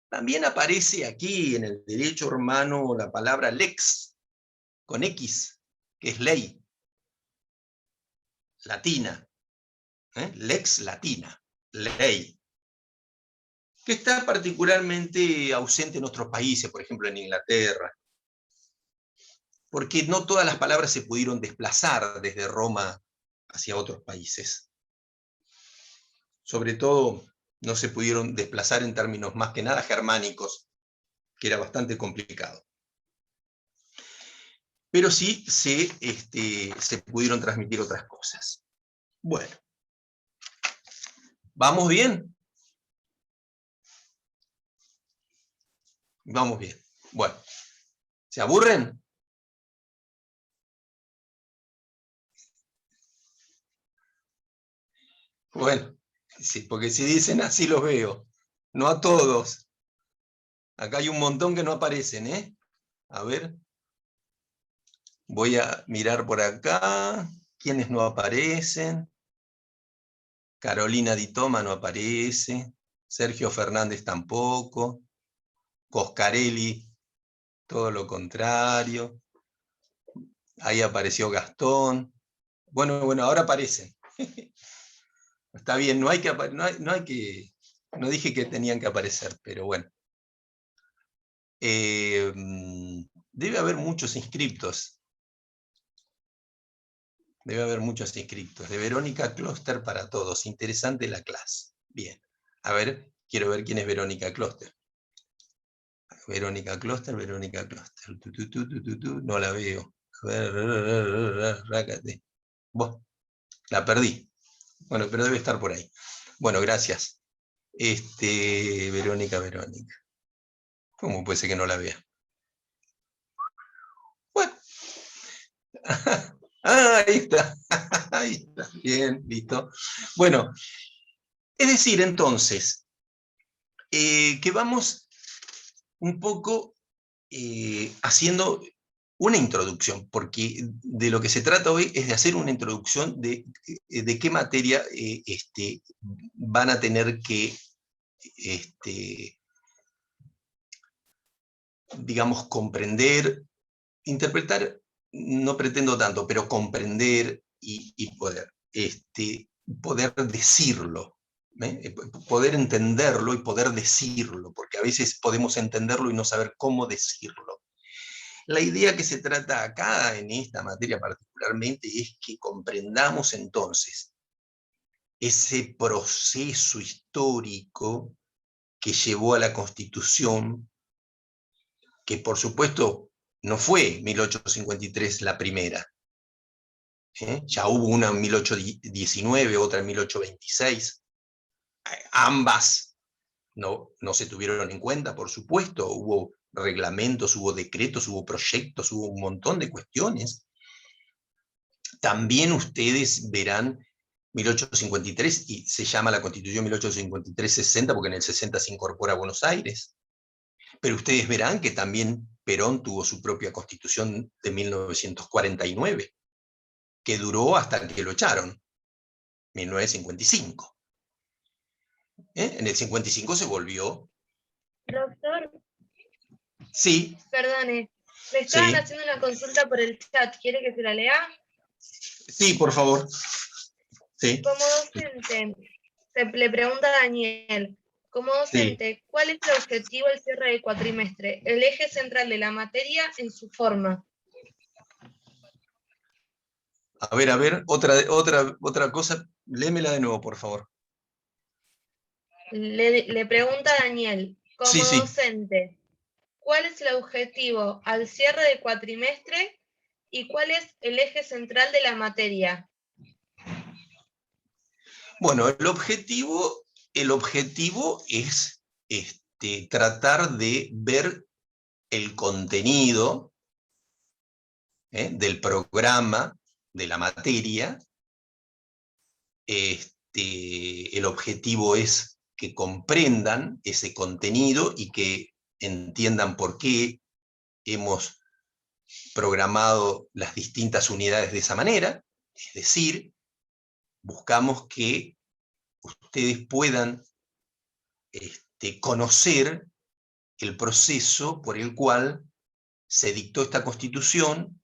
A: también aparece aquí en el derecho romano la palabra lex, con X, que es ley, latina, lex latina, ley, que está particularmente ausente en otros países, por ejemplo en Inglaterra, porque no todas las palabras se pudieron desplazar desde Roma hacia otros países. Sobre todo, no se pudieron desplazar en términos más que nada germánicos, que era bastante complicado. Pero sí se pudieron transmitir otras cosas. Bueno. ¿Vamos bien? Vamos bien. Bueno. ¿Se aburren? Bueno, sí, porque si dicen así los veo. No a todos. Acá hay un montón que no aparecen, ¿eh? A ver. Voy a mirar por acá. ¿Quiénes no aparecen? Carolina Di Toma no aparece. Sergio Fernández tampoco. Coscarelli, todo lo contrario. Ahí apareció Gastón. Bueno, ahora aparecen. Está bien, no dije que tenían que aparecer, pero bueno. Debe haber muchos inscriptos. Debe haber muchos inscriptos. De Verónica Kloster para todos. Interesante la clase. Bien. A ver, quiero ver quién es Verónica Kloster. Verónica Kloster. No la veo. A ver, rácate. La perdí. Bueno, pero debe estar por ahí. Bueno, gracias. Verónica. ¿Cómo puede ser que no la vea? Bueno. Ahí está. Ahí está. Bien, listo. Bueno, es decir, entonces, que vamos un poco haciendo una introducción, porque de lo que se trata hoy es de hacer una introducción de qué materia van a tener que, digamos, comprender, interpretar, no pretendo tanto, pero comprender y poder decirlo, poder entenderlo y poder decirlo, porque a veces podemos entenderlo y no saber cómo decirlo. La idea que se trata acá, en esta materia particularmente, es que comprendamos entonces ese proceso histórico que llevó a la Constitución, que por supuesto no fue 1853 la primera. Ya hubo una en 1819, otra en 1826. Ambas no se tuvieron en cuenta, por supuesto. Hubo reglamentos, hubo decretos, hubo proyectos, hubo un montón de cuestiones. También ustedes verán 1853, y se llama la Constitución 1853-60 porque en el 60 se incorpora a Buenos Aires. Pero ustedes verán que también Perón tuvo su propia Constitución de 1949, que duró hasta que lo echaron, 1955. En el 55 se volvió.
E: Doctor.
A: Sí.
E: Perdone, le estaban
A: Sí.
E: haciendo una consulta por el chat, ¿quiere que se la lea?
A: Sí, por favor. Sí.
E: Como docente, le pregunta Daniel, como docente, ¿cuál es el objetivo del cierre del cuatrimestre? El eje central de la materia en su forma.
A: A ver, otra cosa, léemela de nuevo, por favor.
E: Le pregunta Daniel, como
A: Sí.
E: docente, ¿cuál es el objetivo al cierre del cuatrimestre y cuál es el eje central de la materia?
A: Bueno, el objetivo es tratar de ver el contenido del programa, de la materia. El objetivo es que comprendan ese contenido y que entiendan por qué hemos programado las distintas unidades de esa manera. Es decir, buscamos que ustedes puedan conocer el proceso por el cual se dictó esta Constitución,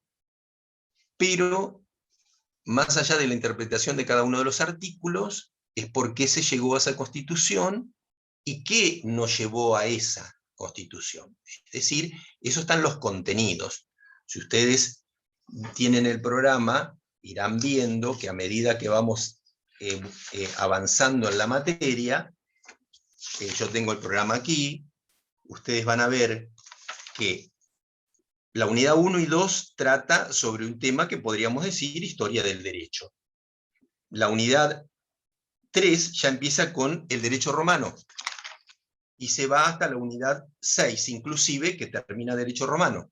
A: pero más allá de la interpretación de cada uno de los artículos, es por qué se llegó a esa Constitución y qué nos llevó a esa Constitución. Es decir, eso están los contenidos. Si ustedes tienen el programa, irán viendo que a medida que vamos avanzando en la materia, yo tengo el programa aquí, ustedes van a ver que la unidad 1 y 2 trata sobre un tema que podríamos decir historia del derecho. La unidad 3 ya empieza con el derecho romano, y se va hasta la unidad 6, inclusive, que termina derecho romano.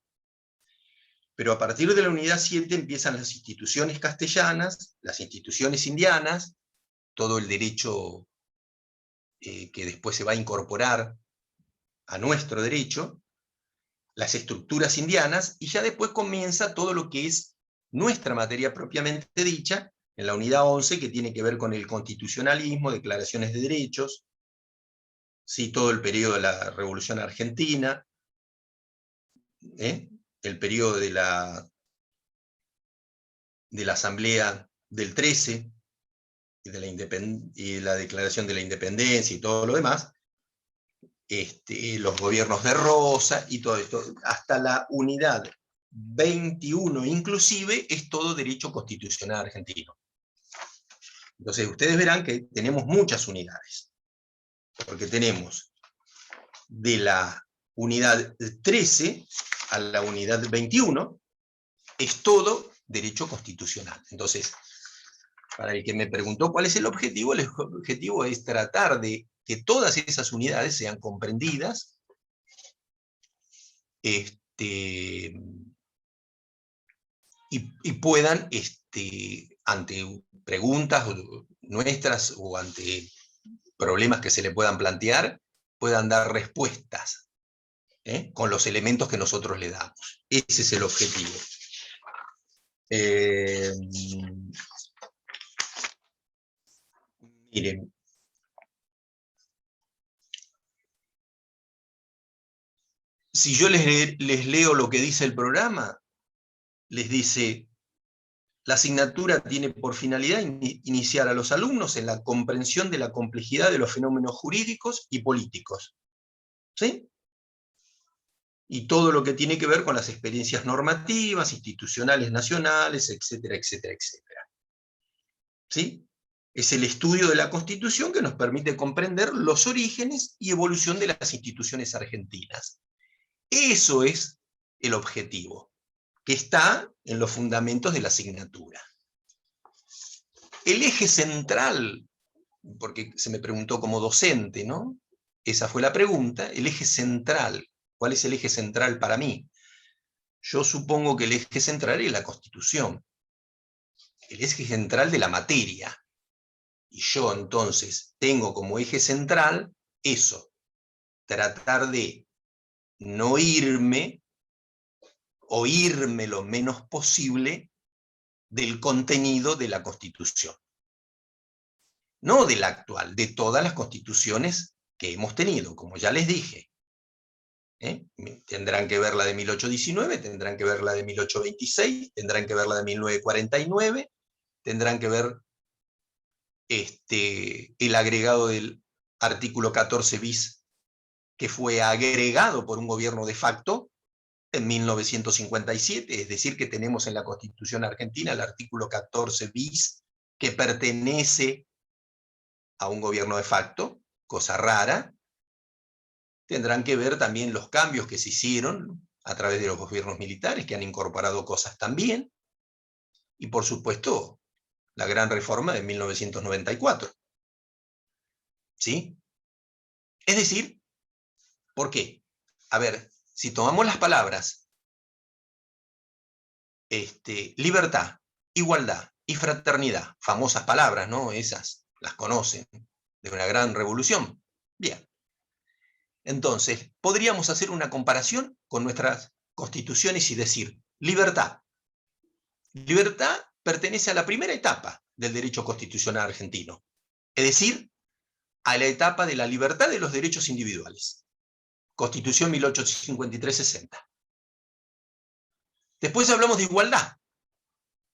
A: Pero a partir de la unidad 7 empiezan las instituciones castellanas, las instituciones indianas, todo el derecho que después se va a incorporar a nuestro derecho, las estructuras indianas, y ya después comienza todo lo que es nuestra materia propiamente dicha, en la unidad 11, que tiene que ver con el constitucionalismo, declaraciones de derechos, ¿sí? Todo el periodo de la Revolución Argentina, el periodo de la Asamblea del 13, y de la Declaración de la Independencia y todo lo demás, los gobiernos de Rosa y todo esto, hasta la unidad 21 inclusive, es todo derecho constitucional argentino. Entonces ustedes verán que tenemos muchas unidades, porque tenemos de la unidad 13 a la unidad 21, es todo derecho constitucional. Entonces, para el que me preguntó cuál es el objetivo es tratar de que todas esas unidades sean comprendidas, y puedan, ante preguntas nuestras o ante problemas que se le puedan plantear, puedan dar respuestas, con los elementos que nosotros le damos. Ese es el objetivo. Miren, si yo les leo lo que dice el programa, les dice: la asignatura tiene por finalidad iniciar a los alumnos en la comprensión de la complejidad de los fenómenos jurídicos y políticos, ¿sí? Y todo lo que tiene que ver con las experiencias normativas, institucionales nacionales, etcétera, etcétera, etcétera. ¿Sí? Es el estudio de la Constitución que nos permite comprender los orígenes y evolución de las instituciones argentinas. Eso es el objetivo, que está en los fundamentos de la asignatura. El eje central, porque se me preguntó como docente, ¿no? Esa fue la pregunta, el eje central. ¿Cuál es el eje central para mí? Yo supongo que el eje central es la Constitución, el eje central de la materia. Y yo entonces tengo como eje central eso, tratar de no irme, o irme lo menos posible del contenido de la Constitución. No de la actual, de todas las constituciones que hemos tenido, como ya les dije. Tendrán que ver la de 1819, tendrán que ver la de 1826, tendrán que ver la de 1949, tendrán que ver el agregado del artículo 14 bis, que fue agregado por un gobierno de facto en 1957, es decir, que tenemos en la Constitución Argentina el artículo 14 bis, que pertenece a un gobierno de facto, cosa rara. Tendrán que ver también los cambios que se hicieron a través de los gobiernos militares, que han incorporado cosas también, y por supuesto, la gran reforma de 1994. ¿Sí? Es decir, ¿por qué? A ver, si tomamos las palabras libertad, igualdad y fraternidad, famosas palabras, ¿no? Esas las conocen, de una gran revolución. Bien. Entonces, podríamos hacer una comparación con nuestras constituciones y decir: libertad. Libertad pertenece a la primera etapa del derecho constitucional argentino, es decir, a la etapa de la libertad de los derechos individuales. Constitución 1853-60. Después hablamos de igualdad.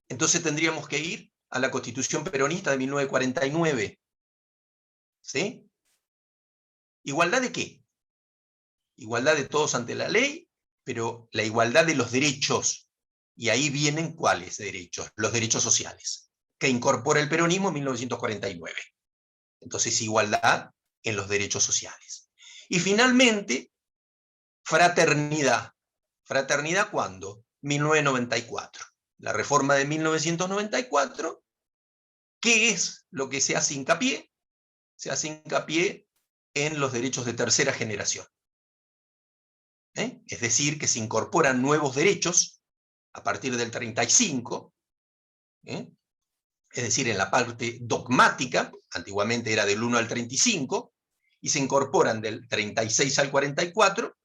A: Entonces tendríamos que ir a la Constitución peronista de 1949. ¿Sí? ¿Igualdad de qué? Igualdad de todos ante la ley, pero la igualdad de los derechos. Y ahí vienen ¿cuáles derechos? Los derechos sociales, que incorpora el peronismo en 1949. Entonces, igualdad en los derechos sociales. Y finalmente, fraternidad. ¿Fraternidad cuándo? 1994. La reforma de 1994, ¿qué es lo que se hace hincapié? Se hace hincapié en los derechos de tercera generación. Es decir, que se incorporan nuevos derechos a partir del 35, es decir, en la parte dogmática, antiguamente era del 1 al 35, y se incorporan del 36 al 44,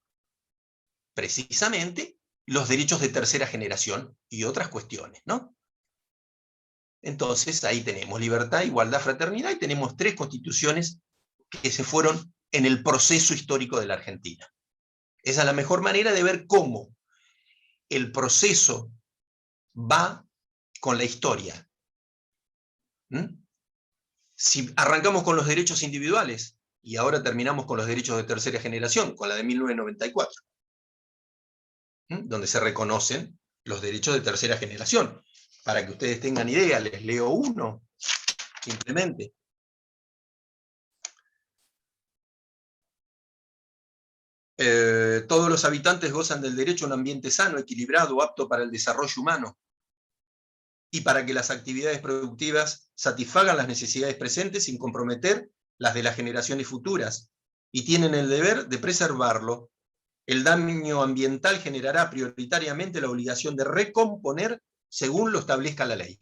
A: precisamente, los derechos de tercera generación y otras cuestiones, ¿no? Entonces ahí tenemos libertad, igualdad, fraternidad, y tenemos 3 constituciones que se fueron en el proceso histórico de la Argentina. Esa es la mejor manera de ver cómo el proceso va con la historia. Si arrancamos con los derechos individuales, y ahora terminamos con los derechos de tercera generación, con la de 1994, donde se reconocen los derechos de tercera generación. Para que ustedes tengan idea, les leo uno, simplemente. Todos los habitantes gozan del derecho a un ambiente sano, equilibrado, apto para el desarrollo humano, y para que las actividades productivas satisfagan las necesidades presentes sin comprometer las de las generaciones futuras, y tienen el deber de preservarlo. El daño ambiental generará prioritariamente la obligación de recomponer según lo establezca la ley.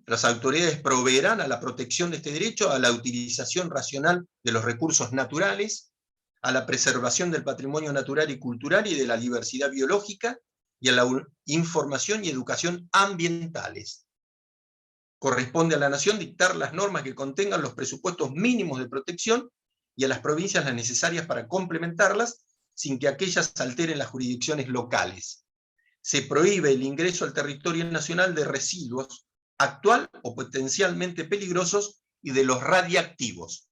A: Las autoridades proveerán a la protección de este derecho, a la utilización racional de los recursos naturales, a la preservación del patrimonio natural y cultural y de la diversidad biológica, y a la información y educación ambientales. Corresponde a la nación dictar las normas que contengan los presupuestos mínimos de protección y a las provincias las necesarias para complementarlas, sin que aquellas alteren las jurisdicciones locales. Se prohíbe el ingreso al territorio nacional de residuos actual o potencialmente peligrosos y de los radiactivos.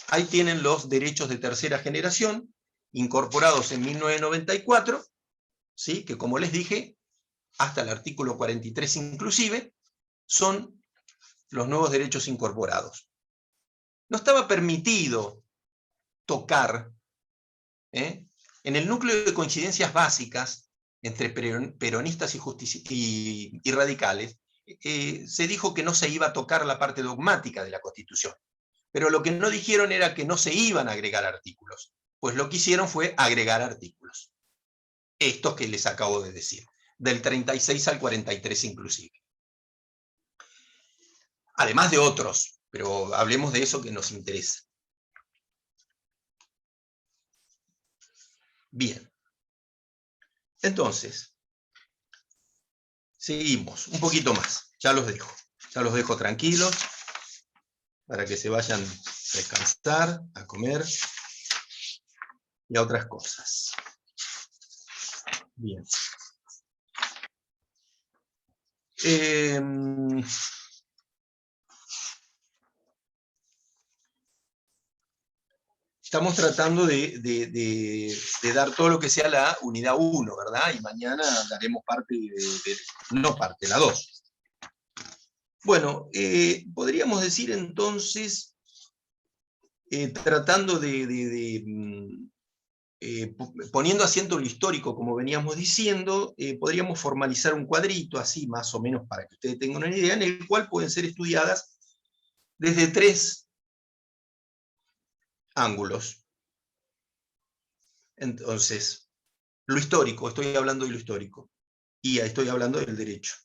A: Ahí tienen los derechos de tercera generación, incorporados en 1994, ¿sí? Que como les dije, hasta el artículo 43 inclusive, son los nuevos derechos incorporados. No estaba permitido tocar, en el núcleo de coincidencias básicas entre peronistas y radicales, se dijo que no se iba a tocar la parte dogmática de la Constitución. Pero lo que no dijeron era que no se iban a agregar artículos, pues lo que hicieron fue agregar artículos. Estos que les acabo de decir, del 36 al 43 inclusive. Además de otros, pero hablemos de eso que nos interesa. Bien. Entonces, seguimos, un poquito más, ya los dejo tranquilos, para que se vayan a descansar, a comer, y a otras cosas. Bien. Estamos tratando de dar todo lo que sea la unidad 1, ¿verdad? Y mañana daremos parte la 2. Bueno, podríamos decir entonces, tratando poniendo acento en lo histórico, como veníamos diciendo, podríamos formalizar un cuadrito, así más o menos para que ustedes tengan una idea, en el cual pueden ser estudiadas desde 3 ángulos. Entonces, lo histórico, estoy hablando de lo histórico, y estoy hablando del derecho.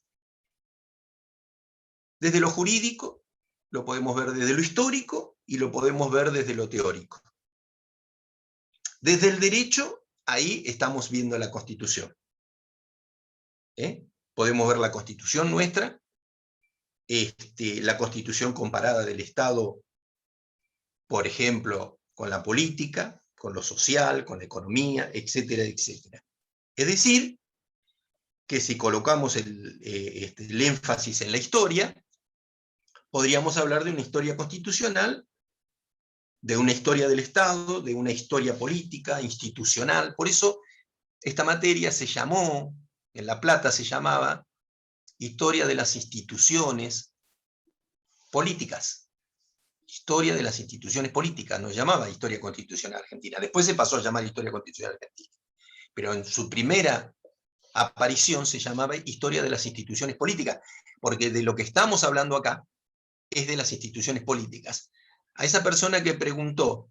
A: Desde lo jurídico, lo podemos ver desde lo histórico, y lo podemos ver desde lo teórico. Desde el derecho, ahí estamos viendo la Constitución. Podemos ver la Constitución nuestra, la Constitución comparada del Estado, por ejemplo, con la política, con lo social, con la economía, etcétera, etcétera. Es decir, que si colocamos el énfasis en la historia, podríamos hablar de una historia constitucional, de una historia del Estado, de una historia política, institucional. Por eso esta materia se llamó, en La Plata se llamaba, Historia de las Instituciones Políticas. Historia de las Instituciones Políticas, no llamaba Historia Constitucional Argentina. Después se pasó a llamar Historia Constitucional Argentina. Pero en su primera aparición se llamaba Historia de las Instituciones Políticas, porque de lo que estamos hablando acá es de las instituciones políticas. A esa persona que preguntó,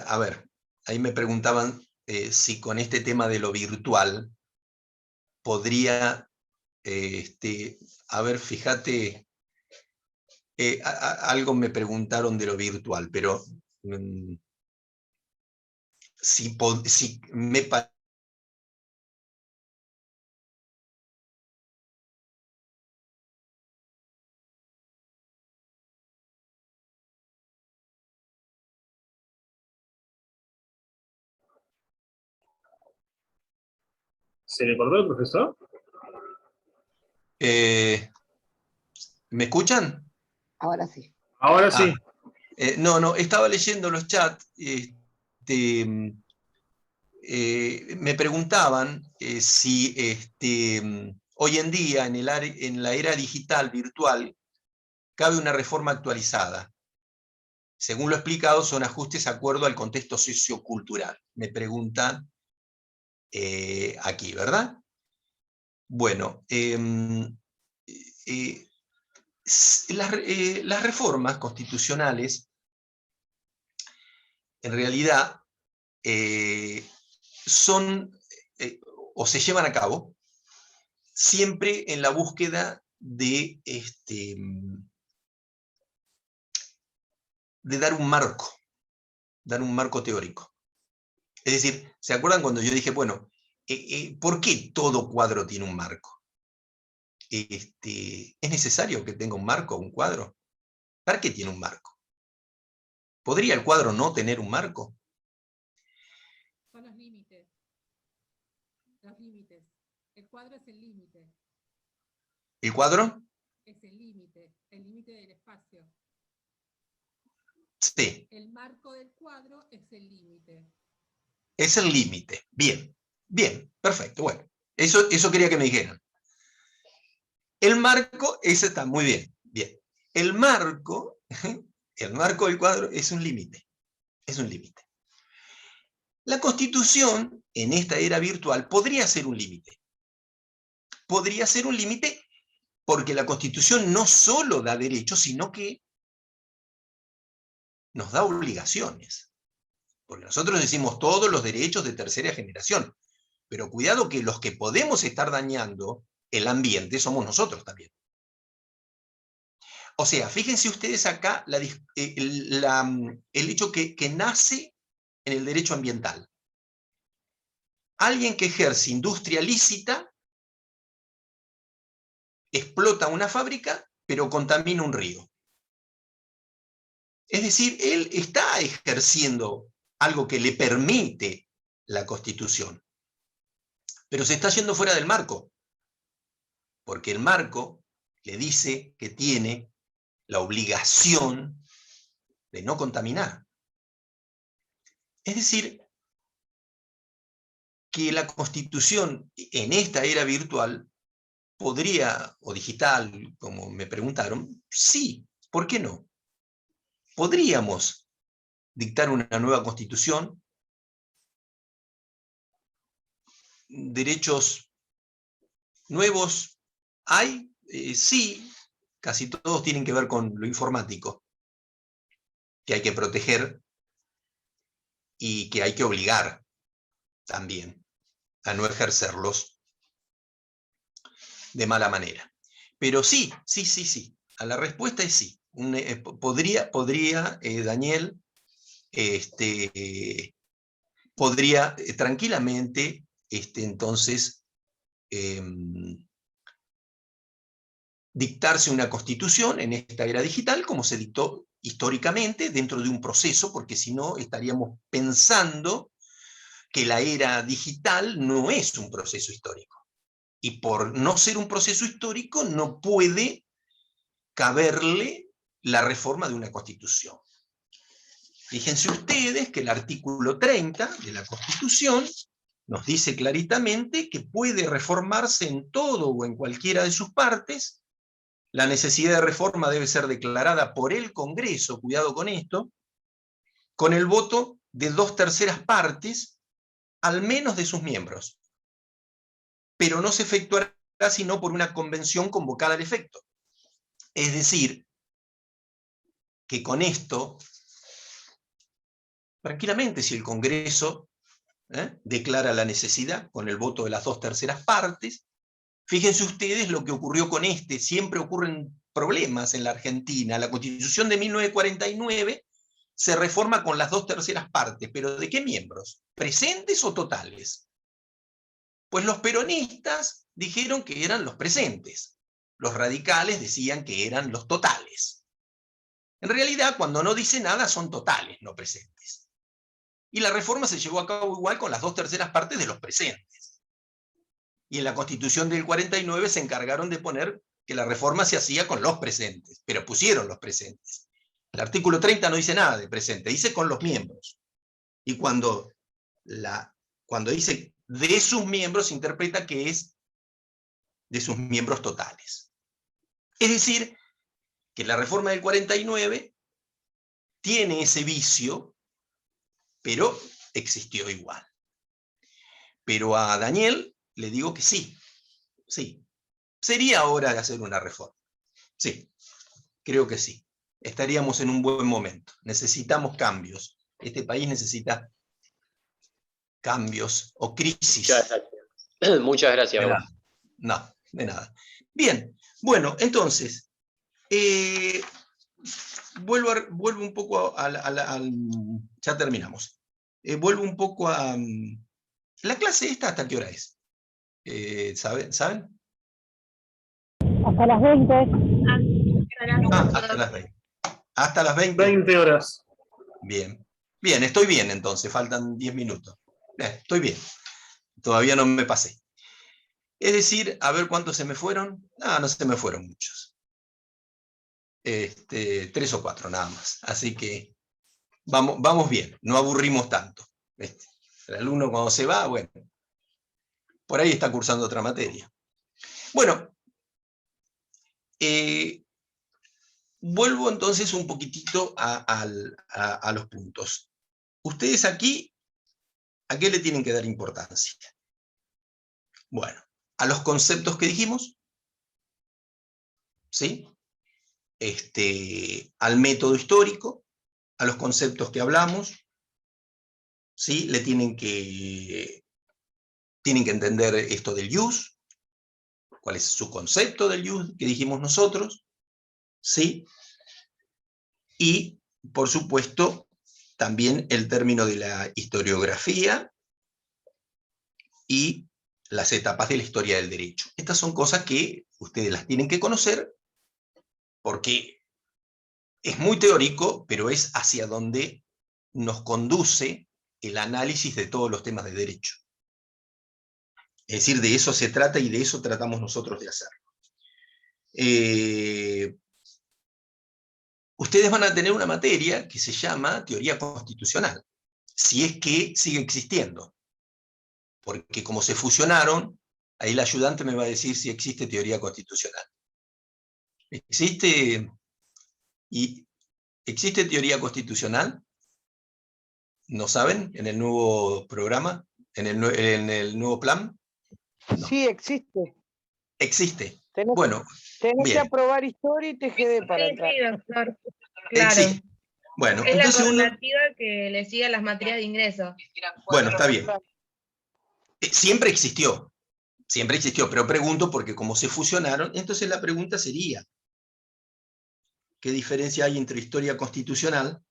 A: a ver, ahí me preguntaban si con este tema de lo virtual podría, a ver, fíjate, algo me preguntaron de lo virtual, pero si me parece.
H: ¿Se le cortó el profesor?
A: ¿Me escuchan?
G: Ahora sí.
H: Ahora sí.
A: No, estaba leyendo los chats. Me preguntaban si hoy en día, en la era digital, virtual, cabe una reforma actualizada. Según lo explicado, son ajustes de acuerdo al contexto sociocultural. Me preguntan aquí, ¿verdad? Bueno, las reformas constitucionales, en realidad, son o se llevan a cabo siempre en la búsqueda de dar un marco teórico. Es decir, ¿se acuerdan cuando yo dije, bueno, ¿por qué todo cuadro tiene un marco? ¿Es necesario que tenga un marco, un cuadro? ¿Para qué tiene un marco? ¿Podría el cuadro no tener un marco?
B: Son los límites. Los límites. El cuadro es el límite.
A: ¿El cuadro?
B: Es el límite del espacio.
A: Sí.
B: El marco del cuadro es el límite.
A: Es el límite. Bien, bien, perfecto. Bueno, eso quería que me dijeran. El marco, ese está muy bien, bien. El marco del cuadro es un límite. Es un límite. La Constitución, en esta era virtual, podría ser un límite. Podría ser un límite porque la Constitución no solo da derechos, sino que nos da obligaciones. Porque nosotros decimos todos los derechos de tercera generación, pero cuidado que los que podemos estar dañando el ambiente somos nosotros también. O sea, fíjense ustedes acá el hecho que nace en el derecho ambiental. Alguien que ejerce industria lícita explota una fábrica, pero contamina un río. Es decir, él está ejerciendo algo que le permite la Constitución, pero se está yendo fuera del marco, porque el marco le dice que tiene la obligación de no contaminar. Es decir, que la Constitución en esta era virtual podría, o digital, como me preguntaron, sí, ¿por qué no? Podríamos dictar una nueva Constitución, derechos nuevos hay, sí, casi todos tienen que ver con lo informático, que hay que proteger y que hay que obligar también a no ejercerlos de mala manera. Pero sí, a la respuesta es sí. Podría Daniel, podría tranquilamente, entonces, dictarse una constitución en esta era digital, como se dictó históricamente, dentro de un proceso, porque si no estaríamos pensando que la era digital no es un proceso histórico. Y por no ser un proceso histórico, no puede caberle la reforma de una constitución. Fíjense ustedes que el artículo 30 de la Constitución nos dice claritamente que puede reformarse en todo o en cualquiera de sus partes. La necesidad de reforma debe ser declarada por el Congreso, cuidado con esto, con el voto de 2/3 partes, al menos de sus miembros. Pero no se efectuará sino por una convención convocada al efecto. Es decir, que con esto, tranquilamente, si el Congreso declara la necesidad con el voto de las 2/3 partes, fíjense ustedes lo que ocurrió con siempre ocurren problemas en la Argentina. La Constitución de 1949 se reforma con las 2/3 partes, pero ¿de qué miembros? ¿Presentes o totales? Pues los peronistas dijeron que eran los presentes, los radicales decían que eran los totales. En realidad, cuando no dice nada, son totales, no presentes. Y la reforma se llevó a cabo igual con las 2/3 partes de los presentes. Y en la Constitución del 49 se encargaron de poner que la reforma se hacía con los presentes, pero pusieron los presentes. El artículo 30 no dice nada de presente, dice con los miembros. Y cuando dice de sus miembros, se interpreta que es de sus miembros totales. Es decir, que la reforma del 49 tiene ese vicio, pero existió igual. Pero a Daniel le digo que sí, sí. Sería hora de hacer una reforma. Sí, creo que sí. Estaríamos en un buen momento. Necesitamos cambios. Este país necesita cambios o crisis.
I: Muchas gracias.
A: No, de nada. Bien, bueno, entonces, vuelvo un poco ya terminamos. Vuelvo un poco a... ¿La clase esta hasta qué hora es? ¿Saben?
G: Hasta las 20.
A: Hasta las 20. Hasta las 20.
H: 20 horas.
A: Bien. Bien, estoy bien entonces, faltan 10 minutos. Estoy bien. Todavía no me pasé. Es decir, a ver cuántos se me fueron. No se me fueron muchos. 3 o 4 nada más. Así que vamos bien, no aburrimos tanto. El alumno cuando se va, bueno, por ahí está cursando otra materia. Bueno, vuelvo entonces un poquitito a los puntos. Ustedes aquí, ¿a qué le tienen que dar importancia? Bueno, a los conceptos que dijimos, ¿sí? Al método histórico, a los conceptos que hablamos, ¿sí? Tienen que entender esto del ius, cuál es su concepto del ius que dijimos nosotros, ¿sí? Y, por supuesto, también el término de la historiografía y las etapas de la historia del derecho. Estas son cosas que ustedes las tienen que conocer porque es muy teórico, pero es hacia donde nos conduce el análisis de todos los temas de derecho. Es decir, de eso se trata y de eso tratamos nosotros de hacer. Ustedes van a tener una materia que se llama teoría constitucional, si es que sigue existiendo. Porque como se fusionaron, ahí el ayudante me va a decir si existe teoría constitucional. ¿Existe teoría constitucional? ¿No saben? ¿En el nuevo programa? ¿En el nuevo plan? No.
F: Sí, existe.
A: Existe.
F: Tenés
A: bien.
F: que aprobar historia y TGD para entrar.
E: Sí, doctor. Claro.
A: Existe. Bueno,
E: es
A: entonces
E: la correlativa que le sigue a las materias de ingreso.
A: Bueno, está bien. Siempre existió, pero pregunto porque como se fusionaron, entonces la pregunta sería, ¿qué diferencia hay entre historia constitucional,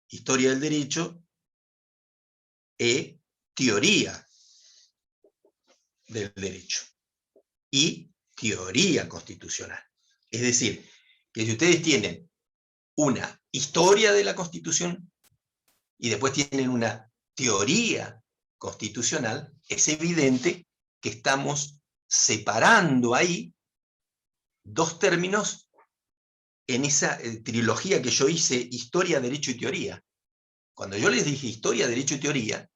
A: historia del derecho, y teoría del derecho? Y teoría constitucional. Es decir, que si ustedes tienen una historia de la Constitución y después tienen una teoría constitucional, es evidente que estamos separando ahí dos términos en esa trilogía que yo hice, historia, derecho y teoría. Cuando yo les dije historia, derecho y teoría,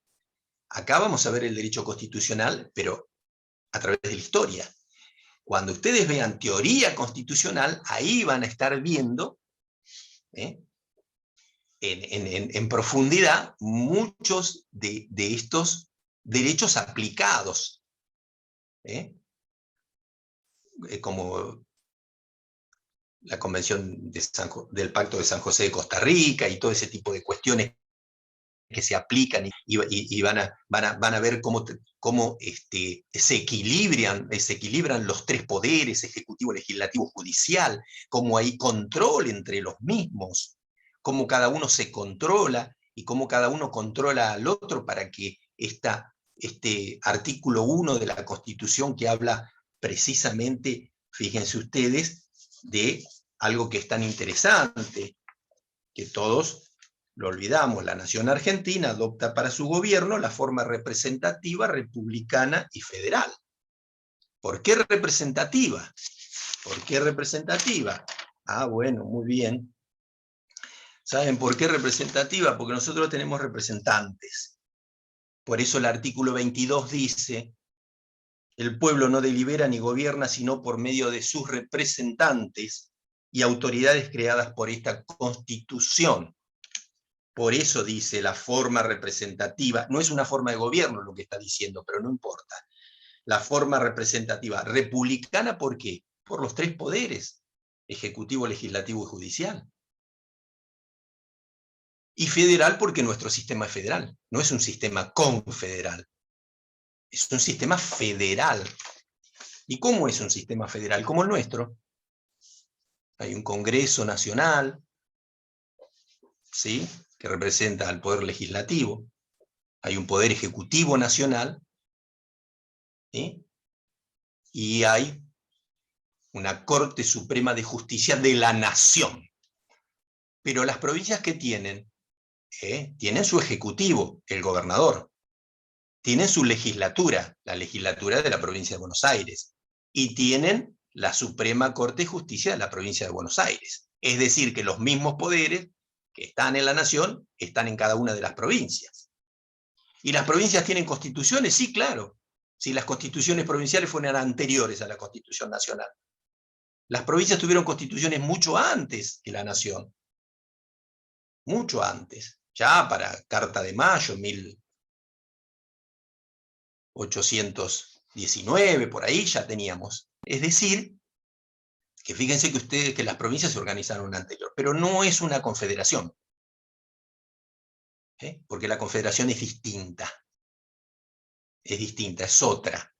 A: acá vamos a ver el derecho constitucional, pero a través de la historia. Cuando ustedes vean teoría constitucional, ahí van a estar viendo en profundidad muchos de estos derechos aplicados, como la Convención del Pacto de San José de Costa Rica y todo ese tipo de cuestiones que se aplican y van a ver cómo se equilibran los tres poderes, ejecutivo, legislativo, judicial, cómo hay control entre los mismos, cómo cada uno se controla y cómo cada uno controla al otro para que este artículo 1 de la Constitución, que habla precisamente, fíjense ustedes, de algo que es tan interesante, que todos lo olvidamos: la nación argentina adopta para su gobierno la forma representativa, republicana y federal. ¿Por qué representativa? ¿Por qué representativa? Ah, bueno, muy bien. ¿Saben por qué representativa? Porque nosotros tenemos representantes. Por eso el artículo 22 dice: el pueblo no delibera ni gobierna sino por medio de sus representantes y autoridades creadas por esta Constitución. Por eso dice la forma representativa. No es una forma de gobierno lo que está diciendo, pero no importa. La forma representativa. Republicana, ¿por qué? Por los tres poderes: ejecutivo, legislativo y judicial. Y federal, porque nuestro sistema es federal, no es un sistema confederal. Es un sistema federal. ¿Y cómo es un sistema federal? Como el nuestro. Hay un Congreso Nacional, ¿sí?, que representa al Poder Legislativo. Hay un Poder Ejecutivo Nacional, ¿sí?, y hay una Corte Suprema de Justicia de la Nación. Pero las provincias, ¿qué tienen? Tienen su ejecutivo, el gobernador. Tienen su legislatura, la legislatura de la provincia de Buenos Aires. Y tienen la Suprema Corte de Justicia de la provincia de Buenos Aires. Es decir, que los mismos poderes que están en la nación están en cada una de las provincias. ¿Y las provincias tienen constituciones? Sí, claro. Si las constituciones provinciales fueran anteriores a la Constitución Nacional. Las provincias tuvieron constituciones mucho antes que la nación. Mucho antes. Ya para Carta de Mayo, 1819, por ahí ya teníamos. Es decir, que fíjense que ustedes que las provincias se organizaron anterior, pero no es una confederación. Porque la confederación es distinta. Es distinta, es otra.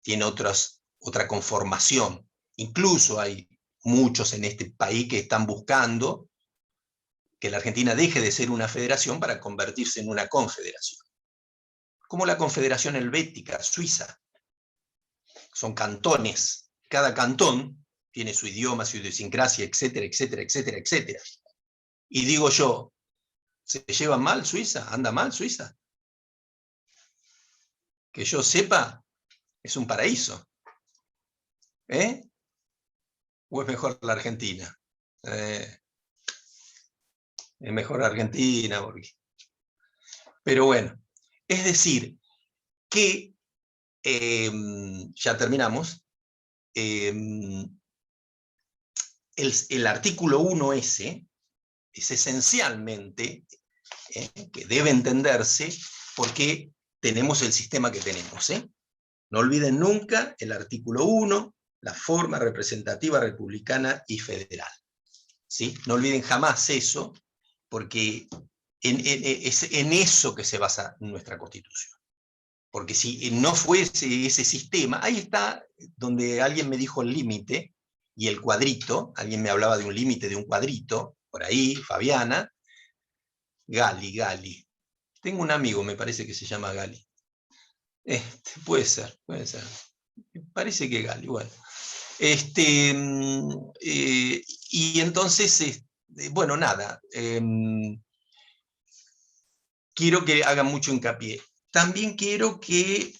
A: Tiene otra conformación. Incluso hay muchos en este país que están buscando que la Argentina deje de ser una federación para convertirse en una confederación. Como la Confederación Helvética, Suiza. Son cantones. Cada cantón tiene su idioma, su idiosincrasia, etcétera, etcétera, etcétera, etcétera. Y digo yo, ¿se lleva mal Suiza? ¿Anda mal Suiza? Que yo sepa, es un paraíso. ¿O es mejor la Argentina? Es mejor la Argentina, porque... Pero bueno, es decir, que, ya terminamos, el artículo 1S es esencialmente, que debe entenderse porque tenemos el sistema que tenemos. No olviden nunca el artículo 1, la forma representativa, republicana y federal. ¿Sí? No olviden jamás eso, porque es en eso que se basa nuestra Constitución. Porque si no fuese ese sistema, ahí está donde alguien me dijo el límite, y el cuadrito, alguien me hablaba de un límite de un cuadrito, por ahí, Fabiana, Gali. Tengo un amigo, me parece que se llama Gali. Puede ser. Parece que Gali, bueno. Y entonces, bueno, nada. Quiero que hagan mucho hincapié. También quiero que,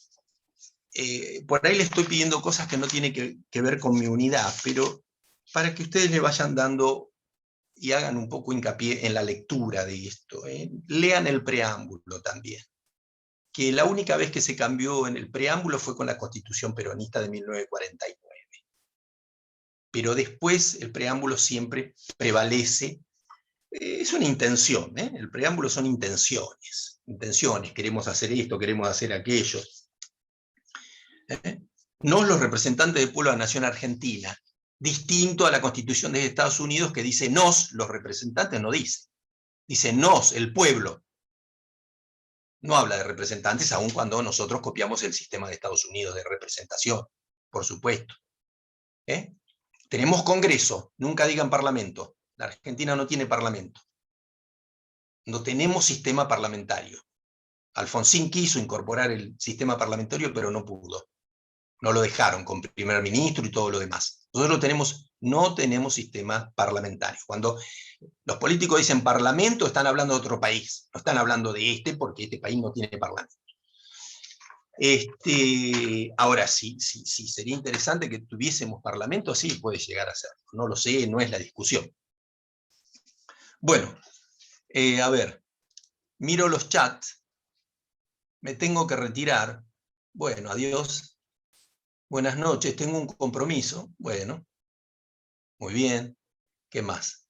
A: por ahí le estoy pidiendo cosas que no tienen que ver con mi unidad, pero para que ustedes le vayan dando y hagan un poco hincapié en la lectura de esto. Lean el preámbulo también. Que la única vez que se cambió en el preámbulo fue con la Constitución peronista de 1949. Pero después el preámbulo siempre prevalece. Es una intención, el preámbulo son intenciones. Queremos hacer esto, queremos hacer aquello. Nos, los representantes del pueblo de la nación argentina, distinto a la Constitución de Estados Unidos que dice nos, los representantes, no dice. Dice nos, el pueblo. No habla de representantes, aun cuando nosotros copiamos el sistema de Estados Unidos de representación, por supuesto. Tenemos Congreso, nunca digan Parlamento. La Argentina no tiene Parlamento. no tenemos sistema parlamentario. Alfonsín quiso incorporar el sistema parlamentario, pero no pudo. No lo dejaron con primer ministro y todo lo demás. Nosotros no tenemos sistema parlamentario. Cuando los políticos dicen parlamento, están hablando de otro país. No están hablando de este, porque este país no tiene parlamento. Ahora, sí, sería interesante que tuviésemos parlamento, sí, puede llegar a ser. No lo sé, no es la discusión. Bueno, a ver, miro los chats, me tengo que retirar. Bueno, adiós. Buenas noches, tengo un compromiso. Bueno, muy bien. ¿Qué más?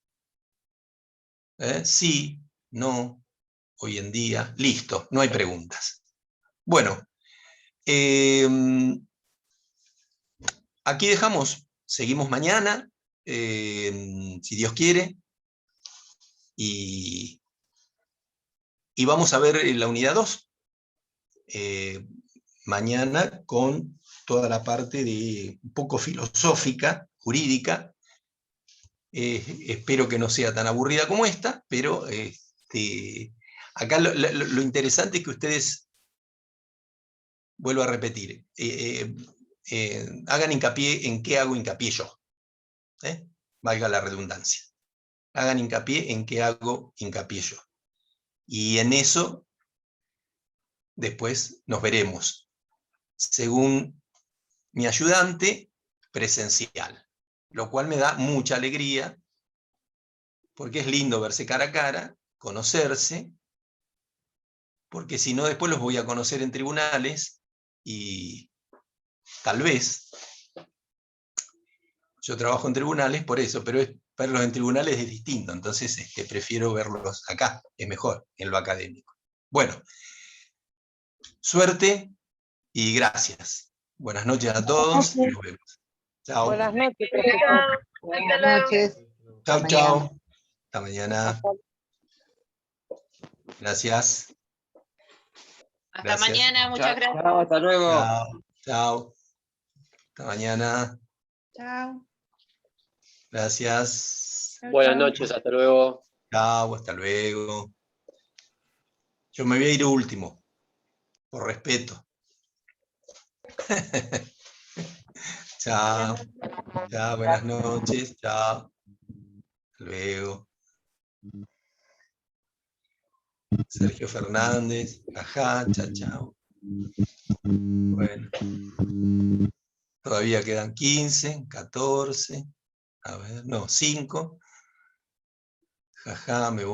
A: Sí, no, hoy en día, listo, no hay preguntas. Bueno, aquí dejamos, seguimos mañana, si Dios quiere, y vamos a ver la unidad 2, mañana con toda la parte de un poco filosófica, jurídica. Espero que no sea tan aburrida como esta, pero acá lo interesante es que ustedes, vuelvo a repetir, hagan hincapié en qué hago hincapié yo, valga la redundancia. Hagan hincapié en qué hago hincapié yo. Y en eso, después nos veremos, según mi ayudante, presencial. Lo cual me da mucha alegría, porque es lindo verse cara a cara, conocerse, porque si no después los voy a conocer en tribunales, y tal vez, yo trabajo en tribunales por eso, pero verlos en tribunales es distinto, entonces prefiero verlos acá, es mejor, en lo académico. Bueno, suerte y gracias. Buenas noches a todos, y nos vemos. Chao.
F: Buenas noches, profesor.
E: Buenas noches.
A: Chao, chao. Hasta mañana. Gracias.
J: Hasta
A: Gracias.
J: mañana, muchas gracias.
I: Chao, hasta luego.
A: Chao. Chao. Hasta mañana.
J: Chao.
A: Gracias.
I: Buenas noches, hasta luego.
A: Chao, hasta luego. Yo me voy a ir último, por respeto. Chao. Chao, buenas noches. Chao. Hasta luego. Sergio Fernández. Ajá, chao, chao. Bueno. Todavía quedan 15, 14. A ver, no, 5. Jaja, me voy.